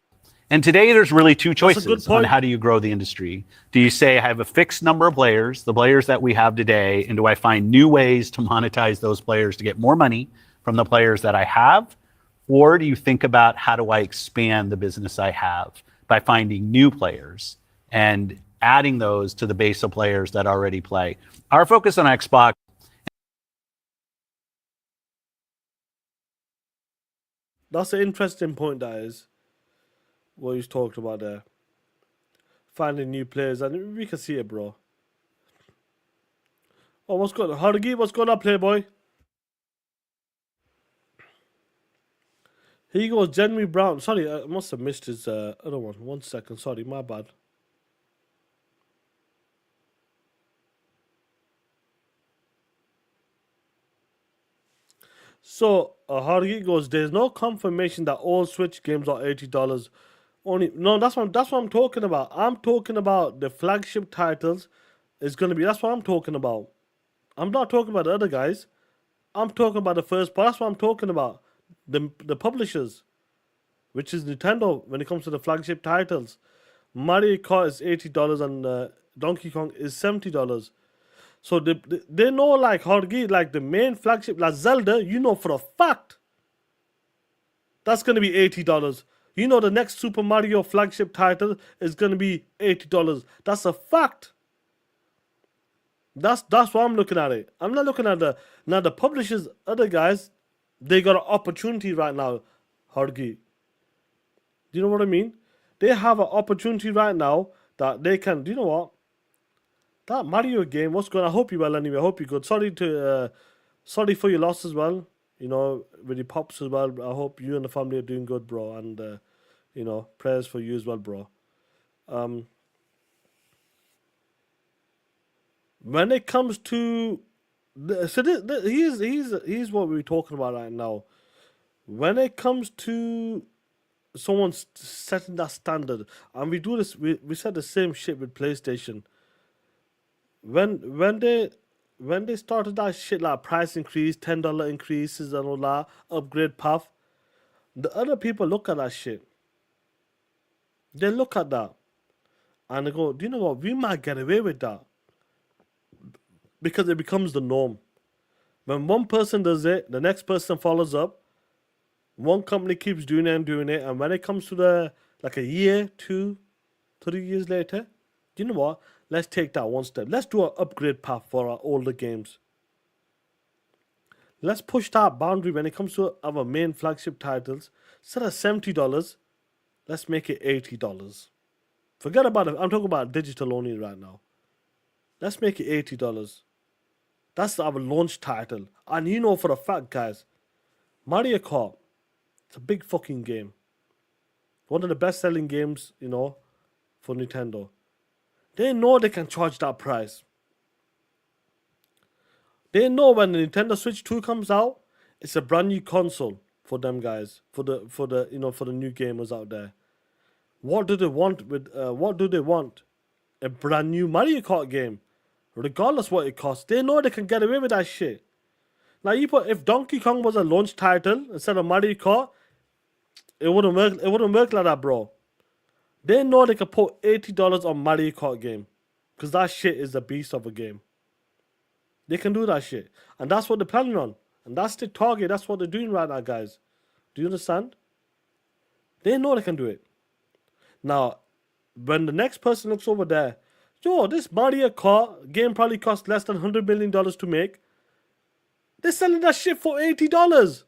And today there's really two choices on how do you grow the industry. Do you say I have a fixed number of players, the players that we have today, and do I find new ways to monetize those players to get more money from the players that I have? Or do you think about how do I expand the business I have by finding new players and adding those to the base of players that already play? Our focus on Xbox. That's an interesting point, that is. What he's talked about there. Finding new players, and we can see it, bro. Oh, what's going on? Harugi, what's going on, Playboy? Here goes Jeremy Brown. Sorry, I must have missed his other one. 1 second. Sorry, my bad. So, Harugi goes, there's no confirmation that all Switch games are $80. Only no, that's what I'm talking about. I'm talking about the flagship titles is gonna be. That's what I'm talking about. I'm not talking about the other guys. I'm talking about the first part. That's what I'm talking about. The publishers, which is Nintendo when it comes to the flagship titles. Mario Kart is $80 and Donkey Kong is $70. So they know, like Harugi, like the main flagship, like Zelda. You know for a fact that's gonna be $80. You know the next Super Mario flagship title is gonna be $80. That's a fact. That's why I'm looking at it. I'm not looking at the publishers, other guys. They got an opportunity right now, Harugi. Do you know what I mean? They have an opportunity right now that they can. Do you know what? That Mario game. What's going on? I hope you well anyway. I hope you're good. Sorry for your loss as well. You know, with your pops as well. I hope you and the family are doing good, bro. And, you know, prayers for you as well, bro. When it comes to... here's what we're talking about right now. When it comes to someone setting that standard, and we do this, we said the same shit with PlayStation. When they started that shit like price increase, $10 increases and all that, upgrade path, the other people look at that shit. They look at that and they go, do you know what? We might get away with that. Because it becomes the norm. When one person does it, the next person follows up. One company keeps doing it, and when it comes to like a year, 2, 3 years later, do you know what? Let's take that one step. Let's do an upgrade path for our older games. Let's push that boundary when it comes to our main flagship titles. Instead of $70, let's make it $80. Forget about it. I'm talking about digital only right now. Let's make it $80. That's our launch title. And you know for a fact, guys, Mario Kart, it's a big fucking game. One of the best-selling games, you know, for Nintendo. They know they can charge that price. They know when the Nintendo Switch 2 comes out, it's a brand new console for them guys, for the new gamers out there. What do they want A brand new Mario Kart game. Regardless what it costs. They know they can get away with that shit. Now if Donkey Kong was a launch title instead of Mario Kart, it wouldn't work like that, bro. They know they can put $80 on Mario Kart game. Because that shit is the beast of a game. They can do that shit. And that's what they're planning on. And that's the target. That's what they're doing right now, guys. Do you understand? They know they can do it. Now, when the next person looks over there, yo, this Mario Kart game probably cost less than $100 million to make. They're selling that shit for $80.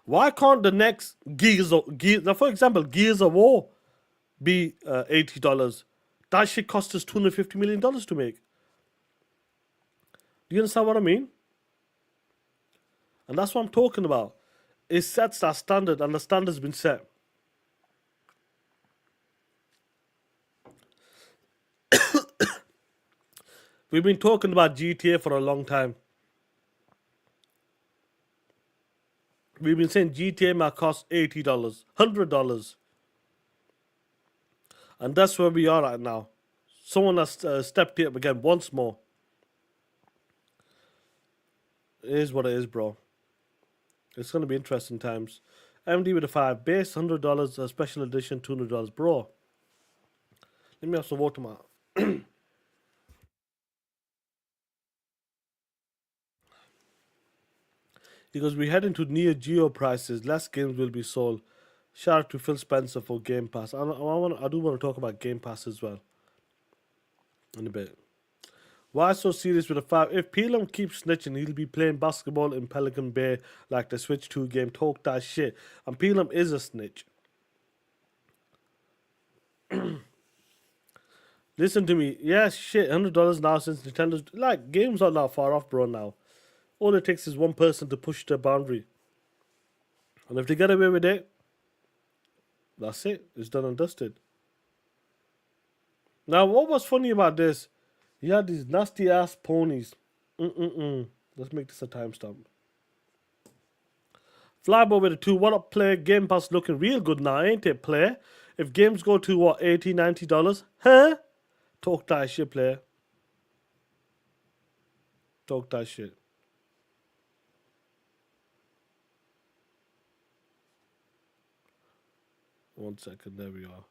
Why can't the next for example, Gears of War be $80? That shit cost us $250 million to make. Do you understand what I mean? And that's what I'm talking about. It sets that standard, and the standard's been set. We've been talking about GTA for a long time. We've been saying GTA might cost $80, $100. And that's where we are right now. Someone has stepped it up again once more. It is what it is, bro. It's going to be interesting times. MD with a 5. Base $100. Special edition $200. Bro. Let me have some water, man. Because we head into Neo Geo prices, less games will be sold. Shout out to Phil Spencer for Game Pass. I do want to talk about Game Pass as well in a bit. Why so serious with a 5? If Pelham keeps snitching, he'll be playing basketball in Pelican Bay like the Switch 2 game. Talk that shit. And Pelham is a snitch. Listen to me. Yeah, shit. $100 now since Nintendo's... Like, games are not far off, bro, now. All it takes is one person to push the boundary. And if they get away with it, that's it. It's done and dusted. Now, what was funny about this? You had these nasty ass ponies. Let's make this a timestamp. Flyboy with a 2. What up, player? Game Pass looking real good now, ain't it, player? If games go to, what, $80, $90? Huh? Talk that shit, player. Talk that shit. One second, there we are.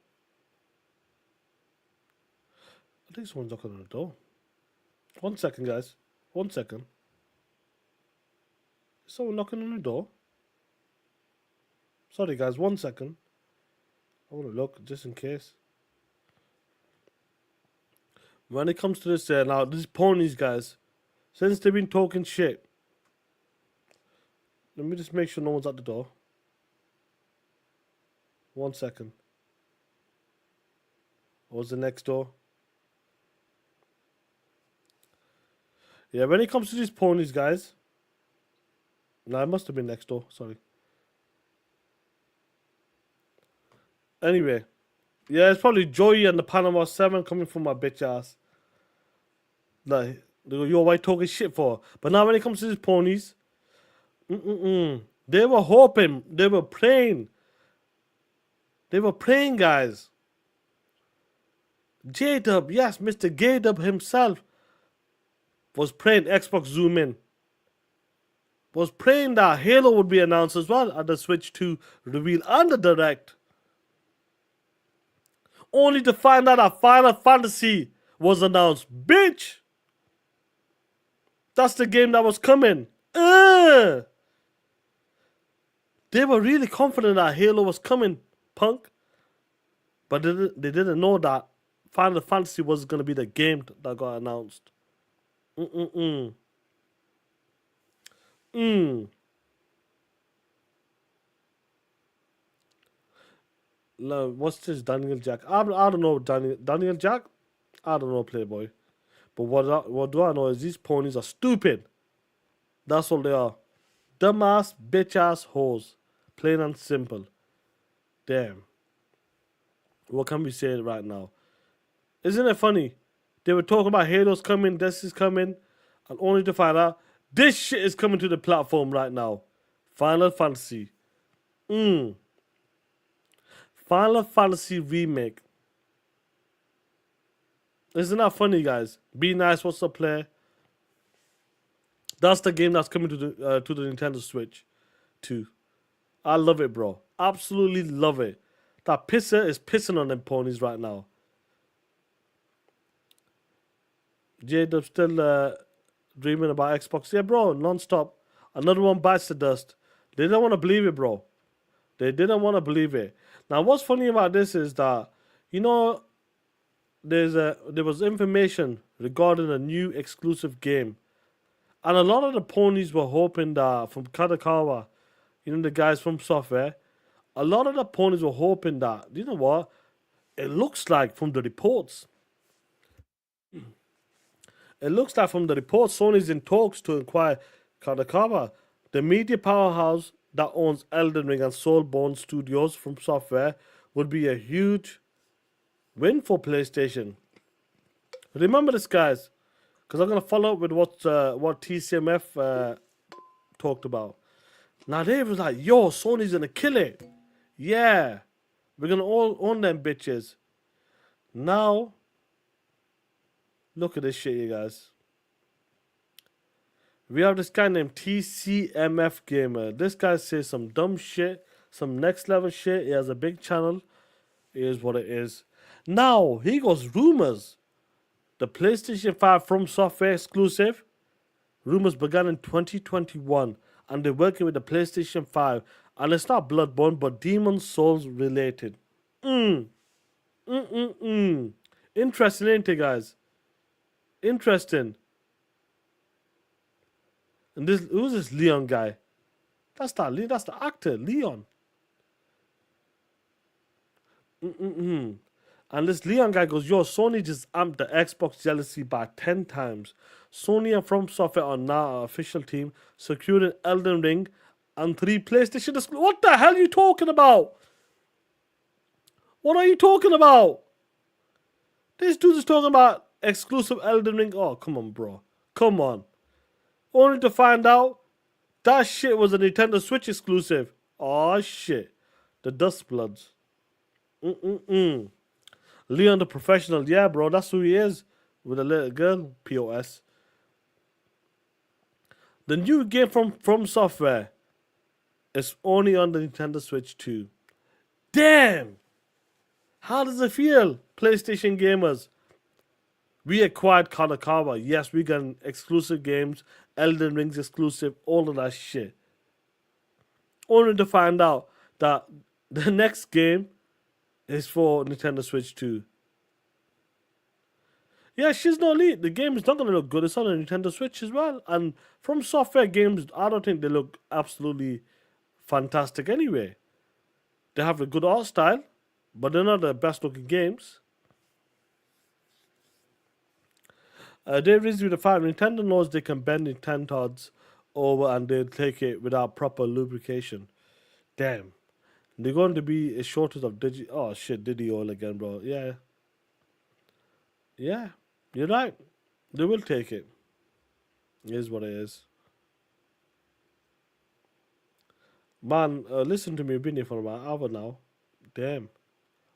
I think someone's knocking on the door. 1 second, guys. 1 second. Is someone knocking on the door? Sorry, guys. 1 second. I want to look just in case. When it comes to this, now, these ponies, guys, since they've been talking shit, let me just make sure no one's at the door. 1 second. What was the next door? Yeah, when it comes to these ponies, guys. No, it must have been next door. Sorry. Anyway. Yeah, it's probably Joey and the Panama 7 coming from my bitch ass. Like, yo, why talking shit for? But now when it comes to these ponies, they were hoping, they were praying. They were praying, guys. J-Dub, yes, Mr. G-Dub himself was praying Xbox Zoom In. Was praying that Halo would be announced as well at the Switch 2 reveal and the Direct. Only to find out that Final Fantasy was announced. Bitch! That's the game that was coming. They were really confident that Halo was coming, punk. But they didn't know that Final Fantasy was going to be the game that got announced. No, what's this Daniel Jack? I don't know Daniel Jack. I don't know Playboy. But what do I know is these ponies are stupid. That's all they are. Dumbass, bitch ass hoes. Plain and simple. Damn. What can we say right now? Isn't it funny? They were talking about Halo's coming, this is coming, and only to find out this shit is coming to the platform right now. Final Fantasy. Final Fantasy Remake. Isn't that funny, guys? Be nice, what's up, player? That's the game that's coming to the Nintendo Switch 2. I love it, bro. Absolutely love it. That pisser is pissing on them ponies right now. J-Dub still dreaming about Xbox. Yeah, bro, non-stop. Another one bites the dust. They don't want to believe it, bro. They didn't want to believe it. Now, what's funny about this is that, you know, there was information regarding a new exclusive game. And a lot of the ponies were hoping that from Kadakawa, you know, the guys from software, a lot of the ponies were hoping that, you know what, it looks like from the reports. It looks like from the reports, Sony's in talks to acquire Kadakawa, the media powerhouse that owns Elden Ring and Soulborne Studios from software, would be a huge win for PlayStation. Remember this, guys, because I'm gonna follow up with what TCMF talked about. Now they was like, "Yo, Sony's gonna kill it. Yeah, we're gonna all own them bitches." Now, look at this shit, you guys. We have this guy named TCMF Gamer. This guy says some dumb shit, some next level shit. He has a big channel. It is what it is. Now, he goes rumors. The PlayStation 5 from software exclusive. Rumors began in 2021. And they're working with the PlayStation 5. And it's not Bloodborne, but Demon Souls related. Interesting, ain't it, guys? Interesting. And this, who's this Leon guy? That's the actor, Leon. And this Leon guy goes, "Yo, Sony just amped the Xbox jealousy by 10 times. Sony and From Software are now our official team, securing Elden Ring and 3 PlayStation exclusives." What the hell are you talking about? What are you talking about? This dude is talking about exclusive Elden Ring. Oh, come on, bro. Come on. Only to find out that shit was a Nintendo Switch exclusive. Oh, shit. The Dust Bloods. Leon the Professional. Yeah, bro, that's who he is. With a little girl. POS. The new game from Software is only on the Nintendo Switch 2. Damn! How does it feel, PlayStation gamers? We acquired Kanakawa. Yes, we got exclusive games, Elden Ring's exclusive, all of that shit. Only to find out that the next game is for Nintendo Switch 2. Yeah, she's not elite. The game is not going to look good. It's on a Nintendo Switch as well. And from software games, I don't think they look absolutely fantastic anyway. They have a good art style, but they're not the best looking games. They review the fact Nintendo knows they can bend Nintendo's over and they'll take it without proper lubrication. Damn. They're going to be a shortage of Diddy oil again, bro. Yeah. Yeah. You're right. They will take it. It is what it is. Man, listen to me. I've been here for about an hour now. Damn.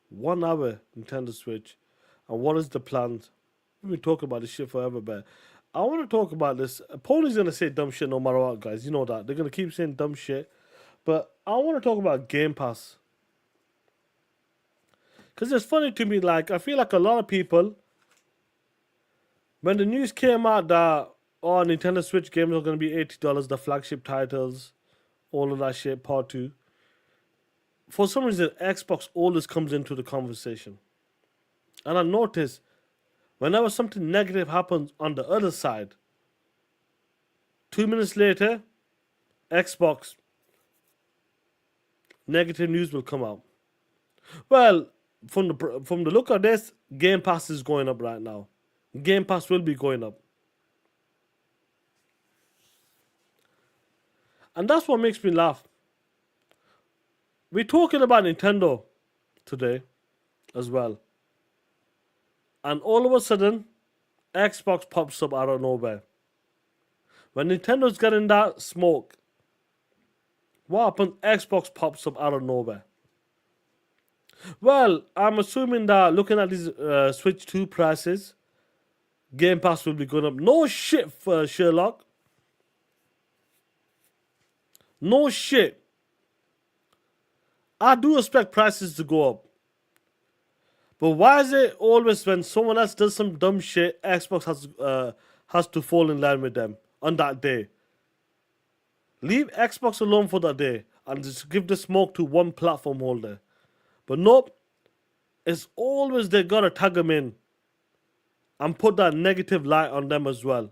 1 hour Nintendo Switch. And what is the plan? We've been talking about this shit forever, but I want to talk about this. Pony's going to say dumb shit no matter what, guys. You know that. They're going to keep saying dumb shit. But I want to talk about Game Pass. Because it's funny to me, like, I feel like a lot of people, when the news came out that, oh, Nintendo Switch games are going to be $80, the flagship titles, all of that shit, part 2. For some reason, Xbox always comes into the conversation. And I noticed, whenever something negative happens on the other side, 2 minutes later, Xbox, negative news will come out. Well, from the look of this, Game Pass is going up right now. Game Pass will be going up. And that's what makes me laugh. We're talking about Nintendo today as well. And all of a sudden, Xbox pops up out of nowhere. When Nintendo's getting that smoke, what happens? Xbox pops up out of nowhere. Well, I'm assuming that looking at these Switch 2 prices, Game Pass will be going up. No shit, for Sherlock. No shit. I do expect prices to go up. But why is it always when someone else does some dumb shit, Xbox has to fall in line with them on that day? Leave Xbox alone for that day. and just give the smoke to one platform holder. But nope, it's always they gotta tag them in and put that negative light on them as well,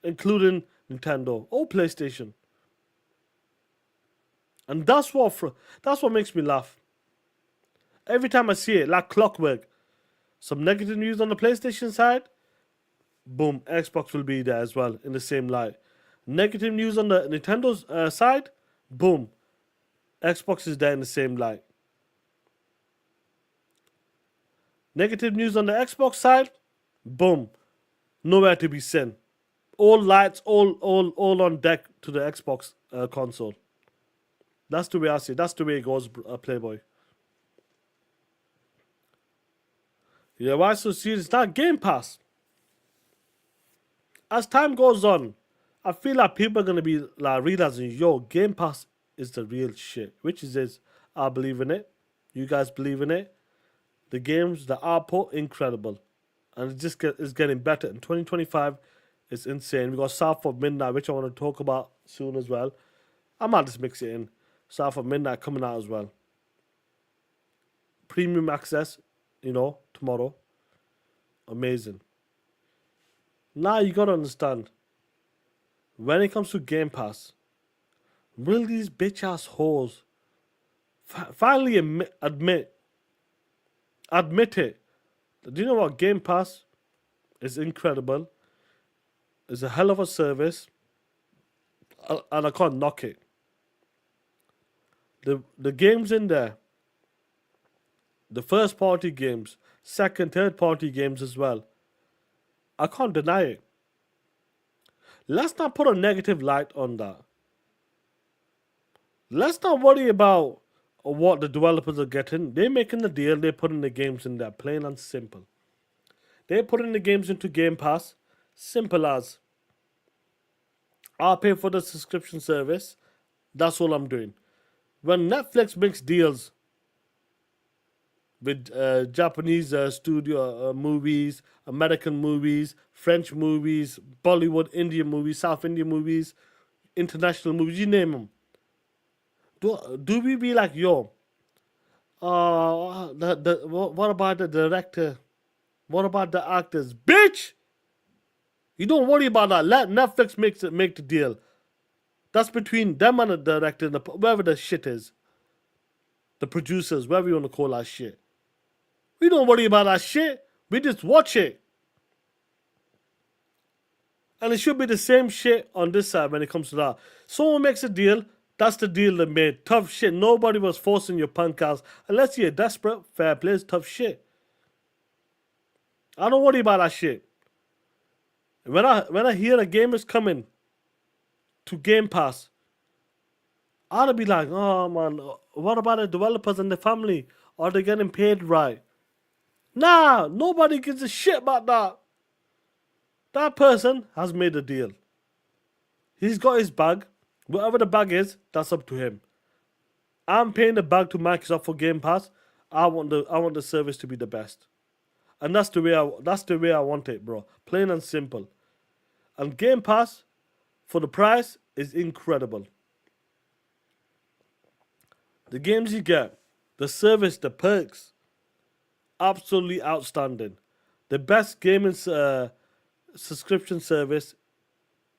including Nintendo or PlayStation. And that's what makes me laugh. Every time I see it, like clockwork, some negative news on the PlayStation side, boom, Xbox will be there as well in the same light. Negative news on the Nintendo's side, boom, Xbox is there in the same light. Negative news on the Xbox side, boom, nowhere to be seen. All lights, all on deck to the Xbox console. That's the way I see it. That's the way it goes, Playboy. Yeah, why so serious? Now Game Pass. As time goes on, I feel like people are gonna be like realizing, yo, Game Pass is the real shit. Which is I believe in it. You guys believe in it. The games, the output, incredible. And it just is getting better. In 2025, it's insane. We got South of Midnight, which I want to talk about soon as well. I might just mix it in. South of Midnight coming out as well. Premium access, tomorrow. Amazing. Now you gotta understand, when it comes to Game Pass, will these bitch ass hoes finally admit it? Do you know what? Game Pass is incredible. It's a hell of a service, and I can't knock it. The games in there, the first party games, second, third party games as well, I can't deny it. Let's not put a negative light on that. Let's not worry about what the developers are getting. They're making the deal, they're putting the games in there, plain and simple. They're putting the games into Game Pass, simple as. I'll pay for the subscription service, that's all I'm doing. When Netflix makes deals with Japanese studio movies, American movies, French movies, Bollywood, Indian movies, South Indian movies, international movies, you name them. Do we be like, yo, what about the director? What about the actors? Bitch! You don't worry about that. Let Netflix make the deal. That's between them and the director and whoever the shit is. The producers, whatever you want to call that shit. We don't worry about that shit. We just watch it. And it should be the same shit on this side when it comes to that. Someone makes a deal, that's the deal they made. Tough shit. Nobody was forcing your punk ass. Unless you're desperate, fair play, it's tough shit. I don't worry about that shit. When I hear a game is coming to Game Pass, I'll be like, oh man, what about the developers and the family? Are they getting paid right? Nah, nobody gives a shit about that. That person has made a deal. He's got his bag. Whatever the bag is, that's up to him. I'm paying the bag to Microsoft for Game Pass. I want the service to be the best. And that's the way I want it, bro. Plain and simple. And Game Pass, for the price, is incredible. The games you get, the service, the perks, absolutely outstanding. The best gaming subscription service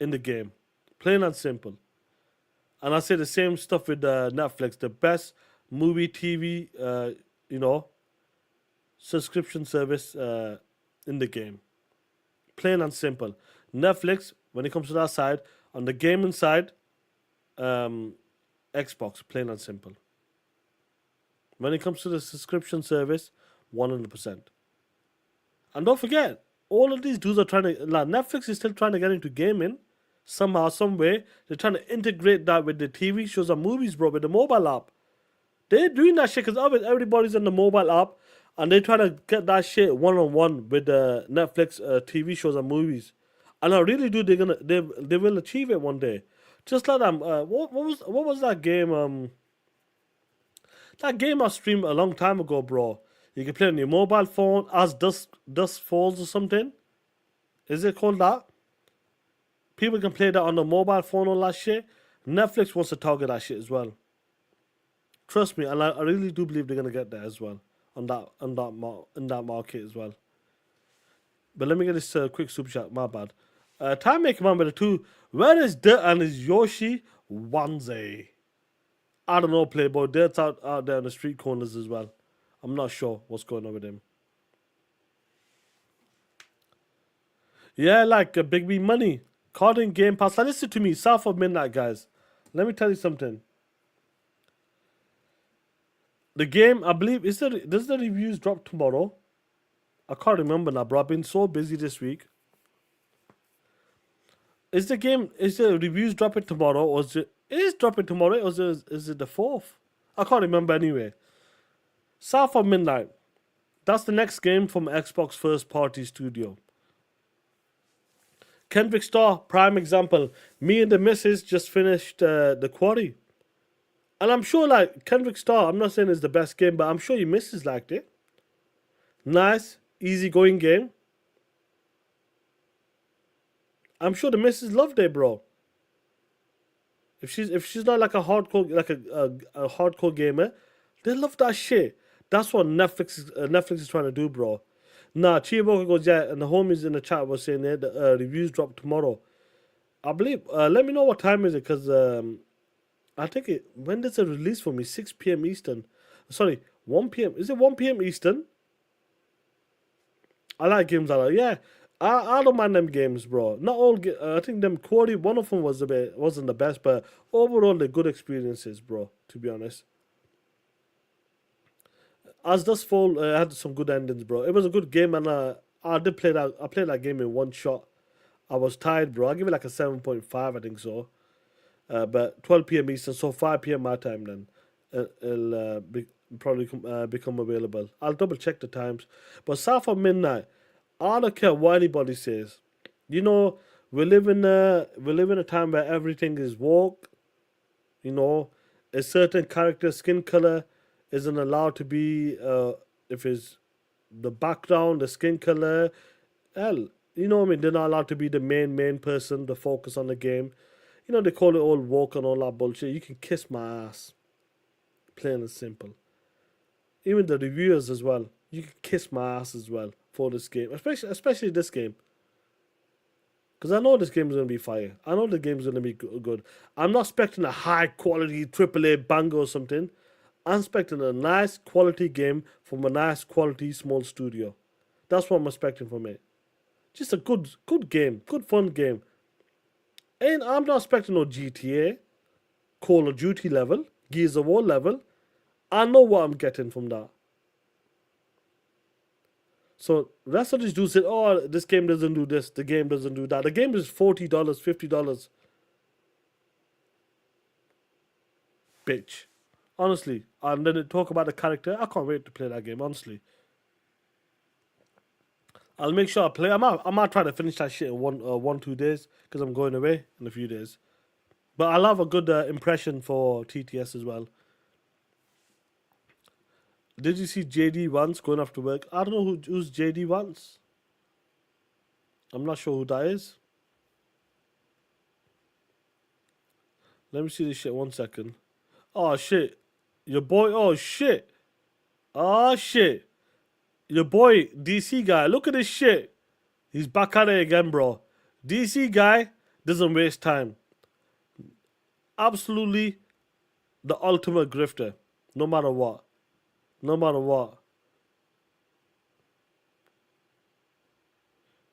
in the game. Plain and simple. And I say the same stuff with Netflix. The best movie, TV, subscription service in the game. Plain and simple. Netflix, when it comes to that side, on the gaming side, Xbox, plain and simple. When it comes to the subscription service, 100%. And don't forget, all of these dudes are trying to, like, Netflix is still trying to get into gaming. Somehow, some way, they're trying to integrate that with the TV shows and movies, bro, with the mobile app. They're doing that shit because everybody's on the mobile app, and they try to get that shit one-on-one with the Netflix TV shows and movies. And I really do. They will achieve it one day. Just like them. What was that game? That game I streamed a long time ago, bro. You can play on your mobile phone as dusk falls or something. Is it called that? People can play that on the mobile phone, all that shit. Netflix wants to target that shit as well. Trust me, and I really do believe they're gonna get there as well in that market as well. But let me get this quick super chat. My bad. Time maker man with a 2. Where is Dirt and is Yoshi Wanze? I don't know, Playboy. Dirt's out there on the street corners as well. I'm not sure what's going on with him. Yeah, like Big B Money. Card in Game Pass. Now listen to me, South of Midnight, guys. Let me tell you something. The game, I believe, does the reviews drop tomorrow? I can't remember now, bro. I've been so busy this week. Is the reviews dropping tomorrow, or is it dropping tomorrow, or is it the 4th? I can't remember anyway. South of Midnight. That's the next game from Xbox first party studio. Kendrick Star, prime example. Me and the missus just finished the Quarry. And I'm sure, like, Kendrick Star, I'm not saying it's the best game, but I'm sure your missus liked it. Nice, easy-going game. I'm sure the missus loved it, bro. If she's not like a hardcore a hardcore gamer, they love that shit. That's what Netflix is trying to do, bro. Nah, Chiboka goes, yeah, and the homies in the chat was saying the reviews drop tomorrow. I believe. Let me know what time is it, because I think it. When does it release for me? 6 p.m. Eastern. Sorry, 1 p.m. Is it 1 p.m. Eastern? I like games like that. Yeah, I don't mind them games, bro. Not all. I think them Quarry. One of them wasn't the best, but overall they're good experiences, bro. To be honest. As Dust Fall had some good endings, bro. It was a good game, and I did play that. I played that game in one shot. I was tired, bro. I give it like a 7.5, I think so. But 12 p.m. Eastern, so 5 p.m. my time then. It'll probably become available. I'll double check the times. But South of Midnight, I don't care what anybody says. You know, we live in a time where everything is woke. You know, a certain character skin color isn't allowed to be if it's the background, the skin color. Hell, you know what I mean? They're not allowed to be the main person, the focus on the game. You know, they call it all woke and all that bullshit. You can kiss my ass. Plain and simple. Even the reviewers as well. You can kiss my ass as well for this game. Especially this game. Because I know this game is going to be fire. I know the game is going to be good. I'm not expecting a high quality AAA banger or something. I'm expecting a nice quality game from a nice quality small studio. That's what I'm expecting from it. Just a good game. Good fun game. And I'm not expecting no GTA, Call of Duty level, Gears of War level. I know what I'm getting from that. So rest of these dudes said, oh, this game doesn't do this, the game doesn't do that. The game is $40, $50. Bitch. Honestly. And then they talk about the character. I can't wait to play that game, honestly. I'll make sure I play. I might try to finish that shit in 1-2 days, because I'm going away in a few days. But I'll have a good impression for TTS as well. Did you see JD Vance going off to work? I don't know who's JD Vance. I'm not sure who that is. Let me see this shit 1 second. Oh shit. Your boy, oh shit. Oh shit. Your boy, DC guy, look at this shit. He's back at it again, bro. DC guy doesn't waste time. Absolutely the ultimate grifter. No matter what. No matter what.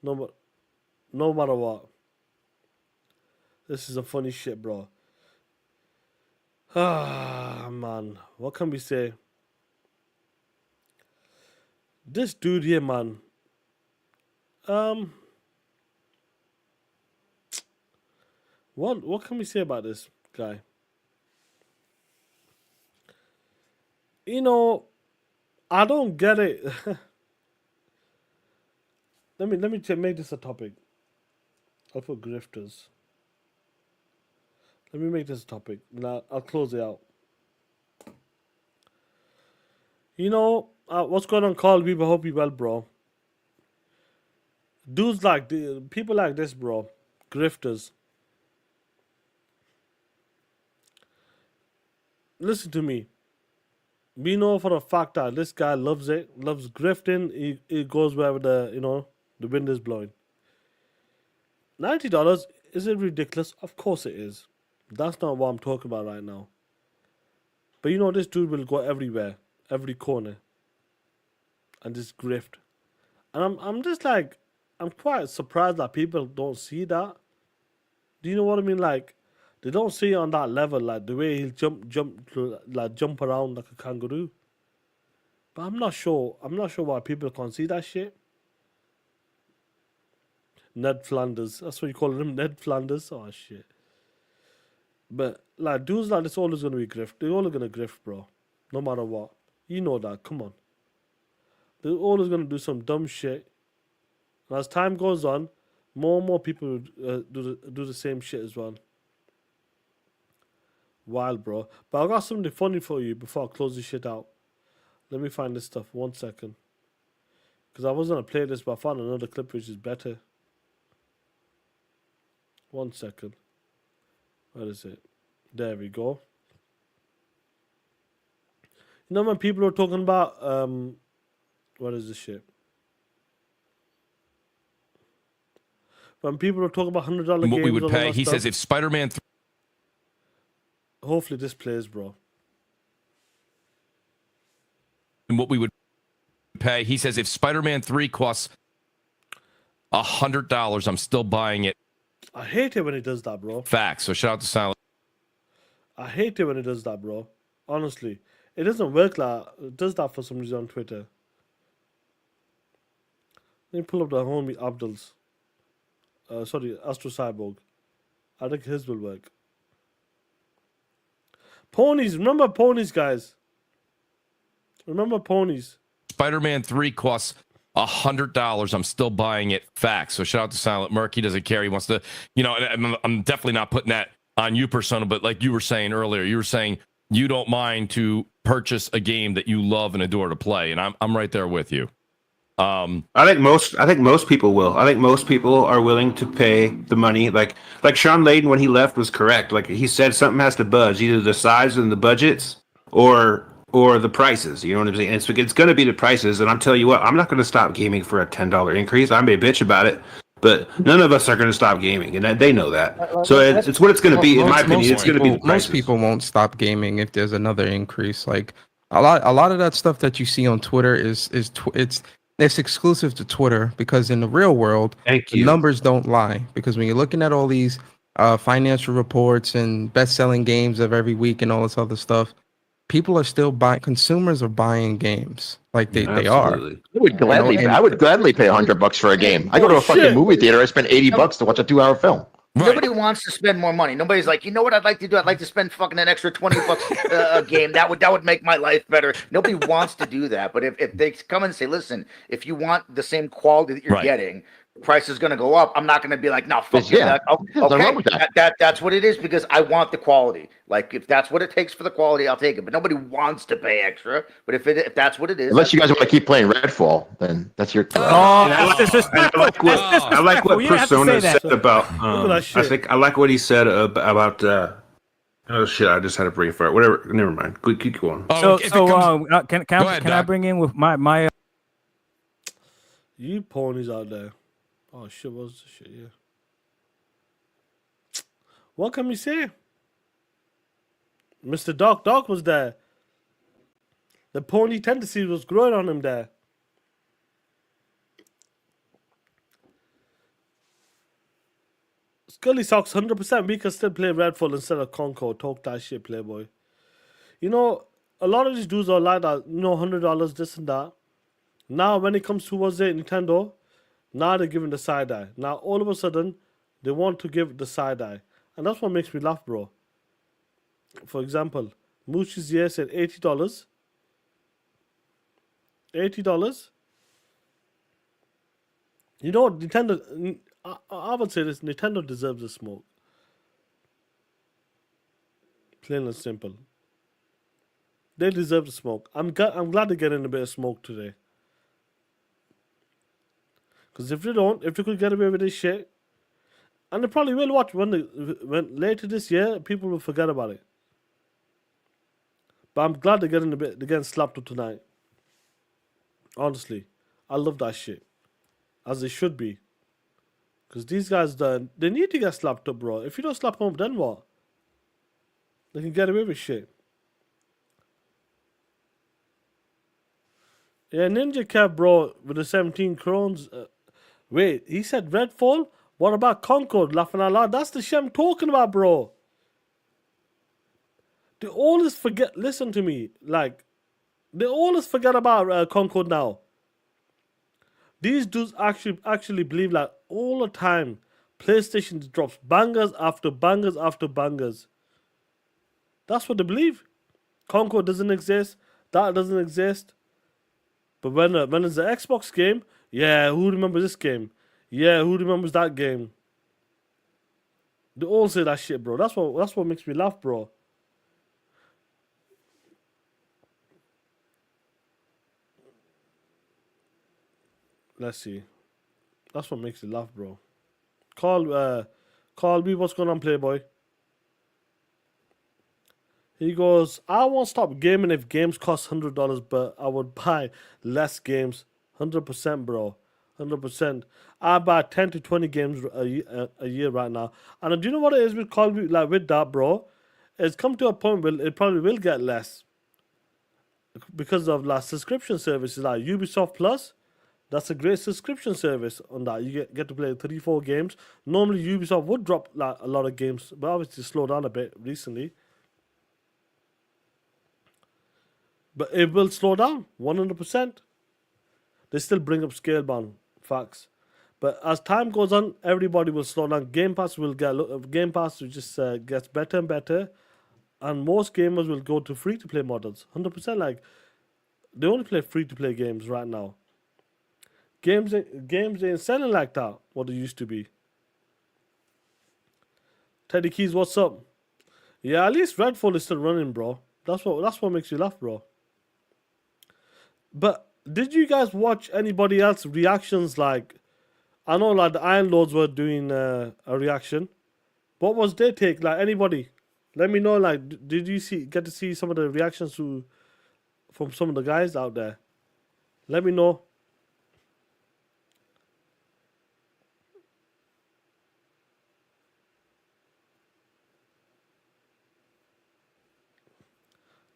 No matter what. This is a funny shit, bro. Ah, man. What can we say? This dude here, man. What can we say about this guy? You know, I don't get it. let me make this a topic. I'll put grifters. Let me make this a topic. Now I'll close it out. You know, what's going on, Carl? People, hope you well, bro. Dudes like people like this, bro. Grifters. Listen to me. We know for a fact that this guy loves it, loves grifting. He goes wherever the wind is blowing. $90, is it ridiculous? Of course it is. That's not what I'm talking about right now. But this dude will go everywhere, every corner, and just grift. And I'm just like, I'm quite surprised that people don't see that. Do you know what I mean? Like, they don't see it on that level, like the way he'll jump around like a kangaroo. But I'm not sure why people can't see that shit. Ned Flanders, that's what you call him, Ned Flanders. Oh shit. But like dudes like this always gonna be grift. They're always gonna grift, bro. No matter what. You know that. Come on. They're always gonna do some dumb shit. And as time goes on, more and more people do the same shit as well. Wild, bro. But I got something funny for you before I close this shit out. Let me find this stuff. 1 second. Because I was gonna play this, but I found another clip which is better. 1 second. Where is it? There we go. When people are talking about what is this shit? When people are talking about $100 games, what we would all pay. that He stuff, says if Spider-Man hopefully this plays, bro. and what we would pay. He says if Spider-Man 3 costs $100, I'm still buying it. I hate it when he does that, bro. Facts. So shout out to Silent. I hate it when he does that, bro. Honestly. It doesn't work like it does that for some reason on Twitter. Let me pull up the homie Abdul's. Sorry, Astro Cyborg. I think his will work. Ponies. Remember Ponies, guys. Remember Ponies. Spider-Man 3 costs $100. I'm still buying it. Facts. So shout out to Silent Merc. He doesn't care. He wants to, I'm definitely not putting that on you, Persona, but like you were saying earlier, you were saying you don't mind to purchase a game that you love and adore to play. And I'm right there with you. I think most people will. I think most people are willing to pay the money. Like Sean Layden when he left was correct. Like he said, something has to budge, either the size and the budgets, or the prices. You know what I'm saying? It's going to be the prices. And I'm telling you what, I'm not going to stop gaming for a $10 increase. I may bitch about it, but none of us are going to stop gaming, and they know that. So it's what it's going to be. In my opinion, it's going to be the prices. Most people won't stop gaming if there's another increase. Like a lot of that stuff that you see on Twitter it's exclusive to Twitter, because in the real world, the numbers don't lie. Because when you're looking at all these financial reports and best-selling games of every week and all this other stuff, people are still buying. Consumers are buying games like they are. I would gladly pay $100 for a game. I go to a fucking movie theater. I spend $80 to watch a 2-hour film. Right. Nobody wants to spend more money. Nobody's like, you know what I'd like to do? I'd like to spend fucking an extra $20 a game. That would make my life better. Nobody wants to do that. But if they come and say, listen, if you want the same quality that you're getting, the price is going to go up. I'm not going to be like, no, fuck you. Yeah. Okay, that's what it is, because I want the quality. Like, if that's what it takes for the quality, I'll take it. But nobody wants to pay extra. But if that's what it is, unless you guys want to keep playing Redfall, then that's your. I like what Persona said about. I like what he said about. Oh shit! I just had a brain fart. Whatever. Never mind. Keep going. Can I bring in with my You ponies out there. Oh shit! What's the shit? Yeah. What can we say? Mr. Doc was there. The pony tendency was growing on him there. Scully Socks 100%. We can still play Redfall instead of Concord. Talk that shit, Playboy. A lot of these dudes are like that. $100, this and that. Now, when it comes towards Nintendo, now they're giving the side eye. Now, all of a sudden, they want to give the side eye. And that's what makes me laugh, bro. For example, Moochie's year said $80. $80? Nintendo... I would say this, Nintendo deserves a smoke. Plain and simple. They deserve the smoke. I'm glad they're getting a bit of smoke today. Because if they could get away with this shit, and they probably will watch when later this year, people will forget about it. But I'm glad they're getting slapped up tonight. Honestly, I love that shit, as they should be. Because these guys, they need to get slapped up, bro. If you don't slap them up, then what? They can get away with shit. Yeah, Ninja Kev, bro, with the 17 crowns. Wait, he said Redfall? What about Concord? Laughing out loud. That's the shit I'm talking about, bro. They always forget. Listen to me. Like, they always forget about Concord now. These dudes actually believe, like, all the time, PlayStation drops bangers after bangers after bangers. That's what they believe. Concord doesn't exist. That doesn't exist. But when it's an Xbox game, yeah, who remembers this game? Yeah, who remembers that game? They all say that shit, bro. That's what makes me laugh, bro. Let's see. That's what makes me laugh, bro. Call me. What's going on, Playboy? He goes, I won't stop gaming if games cost $100, but I would buy less games. 100%, bro. 100%. I buy 10 to 20 games a year right now. And do you know what it is with Call of Duty, like with that, bro? It's come to a point where it probably will get less. Because of like subscription services like Ubisoft Plus. That's a great subscription service on that. You get to play 3-4 games. Normally Ubisoft would drop like a lot of games, but obviously slowed down a bit recently. But it will slow down, 100%. They still bring up scalebound facts. But as time goes on, everybody will slow down. Gamepass will just gets better and better. And most gamers will go to free-to-play models. 100%, like, they only play free-to-play games right now. Games ain't selling like that, what it used to be. Teddy Keys, what's up? Yeah, at least Redfall is still running, bro. That's what makes you laugh, bro. But did you guys watch anybody else reactions? Like, I know like the Iron Lords were doing a reaction. What was their take? Like, anybody? Let me know. Like, did you get to see some of the reactions from some of the guys out there? Let me know.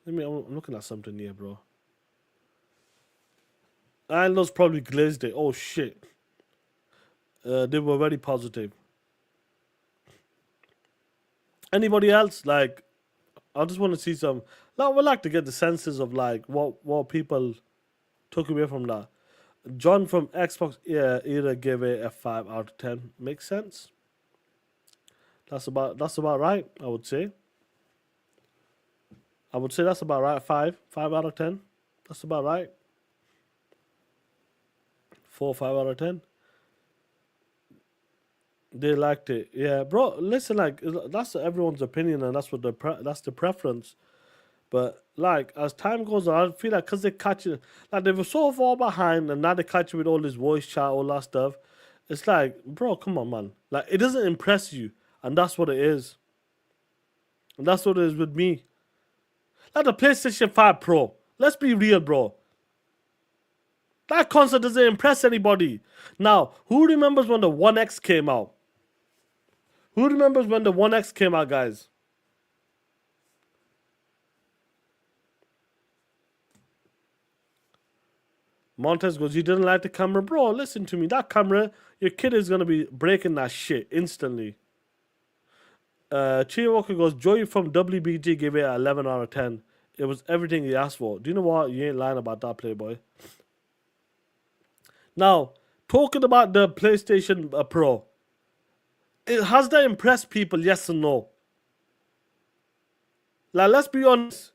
I'm looking at something here, bro. Iron Lords probably glazed it. Oh shit. They were very positive. Anybody else? Like, I just want to see some. Like, we'd like to get the senses of like what people took away from that. John from Xbox era gave it a 5 out of 10. Makes sense. That's about right. I would say that's about right. 5 out of 10. That's about right. 4 or 5 out of 10. They liked it, yeah, bro. Listen, like, that's everyone's opinion, and that's what that's the preference. But like, as time goes on, I feel like because they catch it, like they were so far behind, and now they catch you with all this voice chat, all that stuff. It's like, bro, come on, man. Like, it doesn't impress you, and that's what it is. And that's what it is with me. Like the PlayStation 5 Pro. Let's be real, bro. That console doesn't impress anybody. Now, who remembers when the 1X came out? Who remembers when the 1X came out, guys? Montez goes, you didn't like the camera? Bro, listen to me. That camera, your kid is going to be breaking that shit instantly. Chia Walker goes, Joey from WBG gave it an 11 out of 10. It was everything he asked for. Do you know what? You ain't lying about that, Playboy. Now, talking about the PlayStation Pro, has that impressed people, yes or no? Like, let's be honest.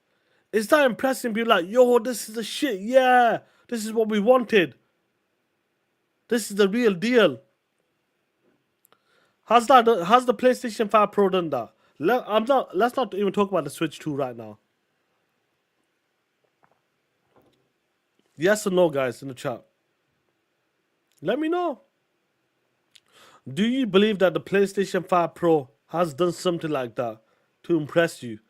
Is that impressing people like, yo, this is the shit, yeah, this is what we wanted. This is the real deal. Has the PlayStation 5 Pro done that? Let's not even talk about the Switch 2 right now. Yes or no, guys, in the chat. Let me know. Do you believe that the PlayStation 5 Pro has done something like that to impress you?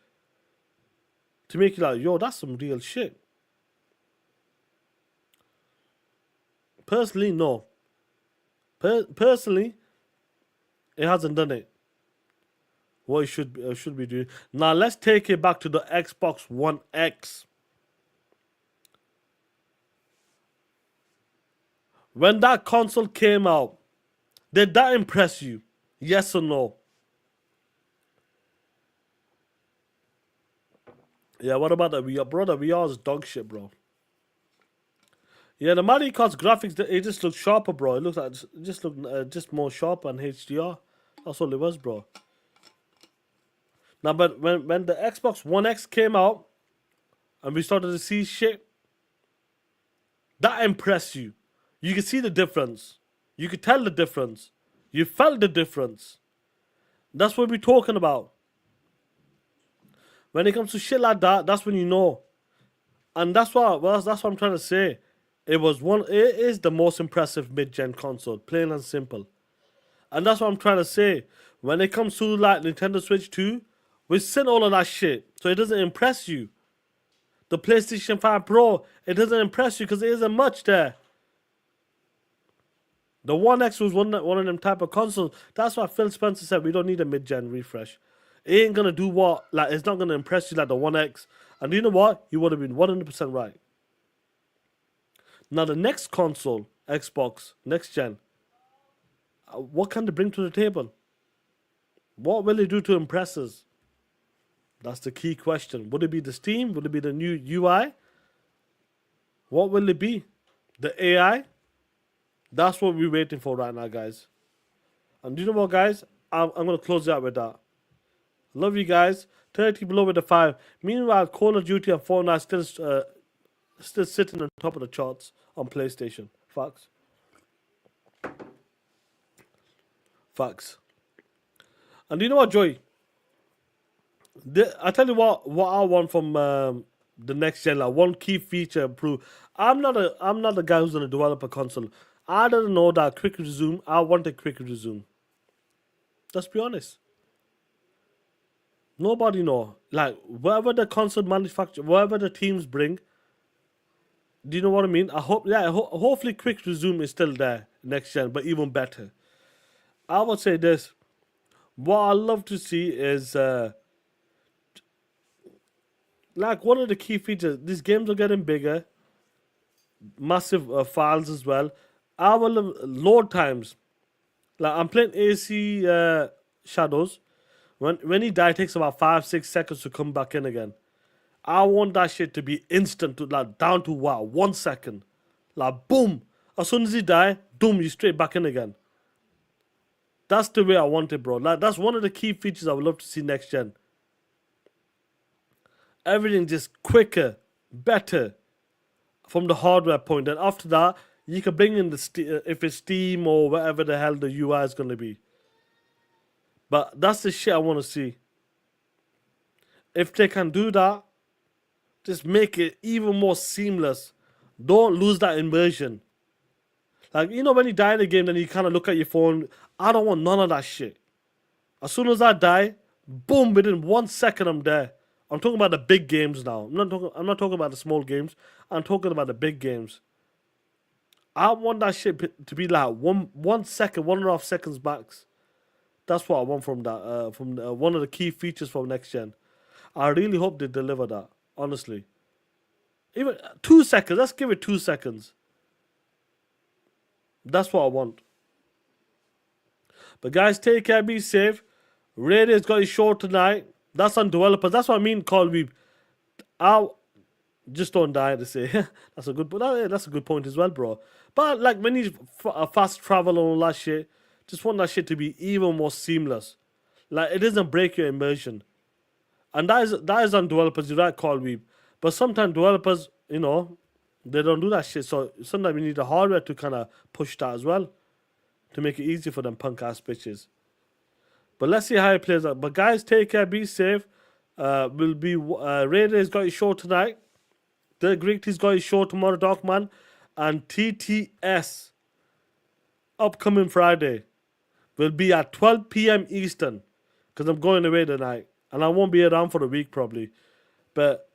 to make you like, yo, that's some real shit. Personally, no. Personally, it hasn't done it. What it should be doing. Now let's take it back to the Xbox One X. When that console came out, did that impress you? Yes or no? Yeah, what about the VR? Bro, the VR is dog shit, bro. Yeah, the Mario Kart's graphics, it just looks sharper, bro. It looks like just more sharp and HDR. That's all it was, bro. Now, but when the Xbox One X came out and we started to see shit, that impressed you. You could see the difference. You could tell the difference. You felt the difference. That's what we're talking about. When it comes to shit like that, that's when you know. And that's what I'm trying to say. It is the most impressive mid-gen console, plain and simple. And that's what I'm trying to say. When it comes to like Nintendo Switch 2, we've seen all of that shit, so it doesn't impress you. The PlayStation 5 Pro, it doesn't impress you because there isn't much there. The One X was one of them type of consoles. That's why Phil Spencer said we don't need a mid-gen refresh. It ain't gonna do what, like, it's not gonna impress you like the One X. And you know what? You would have been 100% right. Now the next console, Xbox, next gen, what can they bring to the table? What will they do to impress us? That's the key question. Would it be the Steam? Would it be the new UI? What will it be? The AI? That's what we're waiting for right now, guys. And you know what, guys? I'm going to close it out with that. Love you guys. 30 below with the 5. Meanwhile, Call of Duty and Fortnite still sitting on top of the charts on PlayStation. Facts. And you know what, Joy? I tell you what I want from the next gen, like one key feature improve. I'm not the guy who's gonna develop a console. I don't know that quick resume. I want a quick resume. Let's be honest. Nobody know. Like whatever the console manufacturer, whatever the teams bring. Do you know what I mean? I hope, hopefully quick resume is still there next gen, but even better. I would say this. What I love to see is like one of the key features. These games are getting bigger, massive files as well. I will love load times. Like I'm playing AC Shadows. When he dies, it takes about 5-6 seconds to come back in again. I want that shit to be instant, to like down to 1 second. Like boom. As soon as he die, boom, you straight back in again. That's the way I want it, bro. Like that's one of the key features I would love to see next gen. Everything just quicker, better from the hardware point. And after that, you can bring in if it's Steam or whatever the hell the UI is going to be. But that's the shit I want to see. If they can do that, just make it even more seamless. Don't lose that immersion. Like, you know, when you die in a game, then you kind of look at your phone. I don't want none of that shit. As soon as I die, boom, within 1 second I'm there. I'm talking about the big games now. I'm not talking about the small games. I'm talking about the big games. I want that shit to be like 1 second, 1.5 seconds max. That's what I want from that. From one of the key features from next gen. I really hope they deliver that. Honestly, even 2 seconds. Let's give it 2 seconds. That's what I want. But guys, take care, be safe. Radio's got his show tonight. That's on developers. That's what I mean, Colby. I'll just don't die to say. That's a good point as well, bro. But like when you fast travel and all that shit, just want that shit to be even more seamless. Like it doesn't break your immersion. And that is on developers, you're right, Colby. But sometimes developers, you know, they don't do that shit. So sometimes you need the hardware to kind of push that as well. To make it easy for them punk ass bitches. But let's see how it plays out. But guys, take care, be safe. Raider's got his show tonight. The Grifters got his show tomorrow, Darkman. And TTS, upcoming Friday, will be at 12 p.m. Eastern. Because I'm going away tonight. And I won't be around for a week probably. But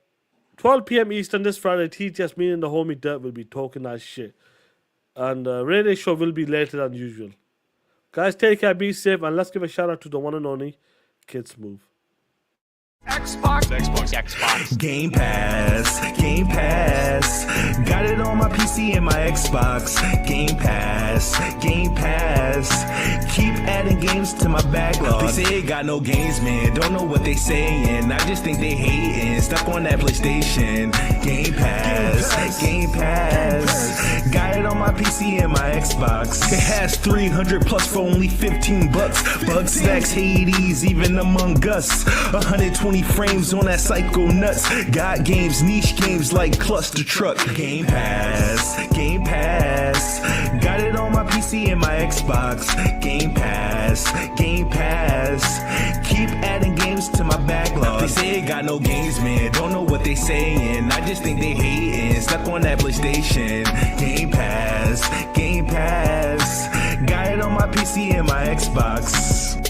12 p.m. Eastern this Friday, TTS, me and the homie Dirt will be talking that shit. And radio show will be later than usual. Guys, take care, be safe, and let's give a shout out to the one and only Kid Smooth. Xbox. Game Pass. Got it on my PC and my Xbox. Game Pass. Keep adding games to my backlog. They say it got no games, man. Don't know what they saying. I just think they hating. Stuck on that PlayStation. Game Pass. Got it on my PC and my Xbox. It has 300 plus for only $15. Bug stacks, Hades, even Among Us. 120 frames on that psycho nuts. Got games, niche games like Cluster Truck. Game Pass. Got it on my PC and my Xbox. Game Pass. Keep adding games to my backlog. They say it got no games, man. Don't know what they saying. I just think they hating. Stuck on that PlayStation. Game Pass. Got it on my PC and my Xbox.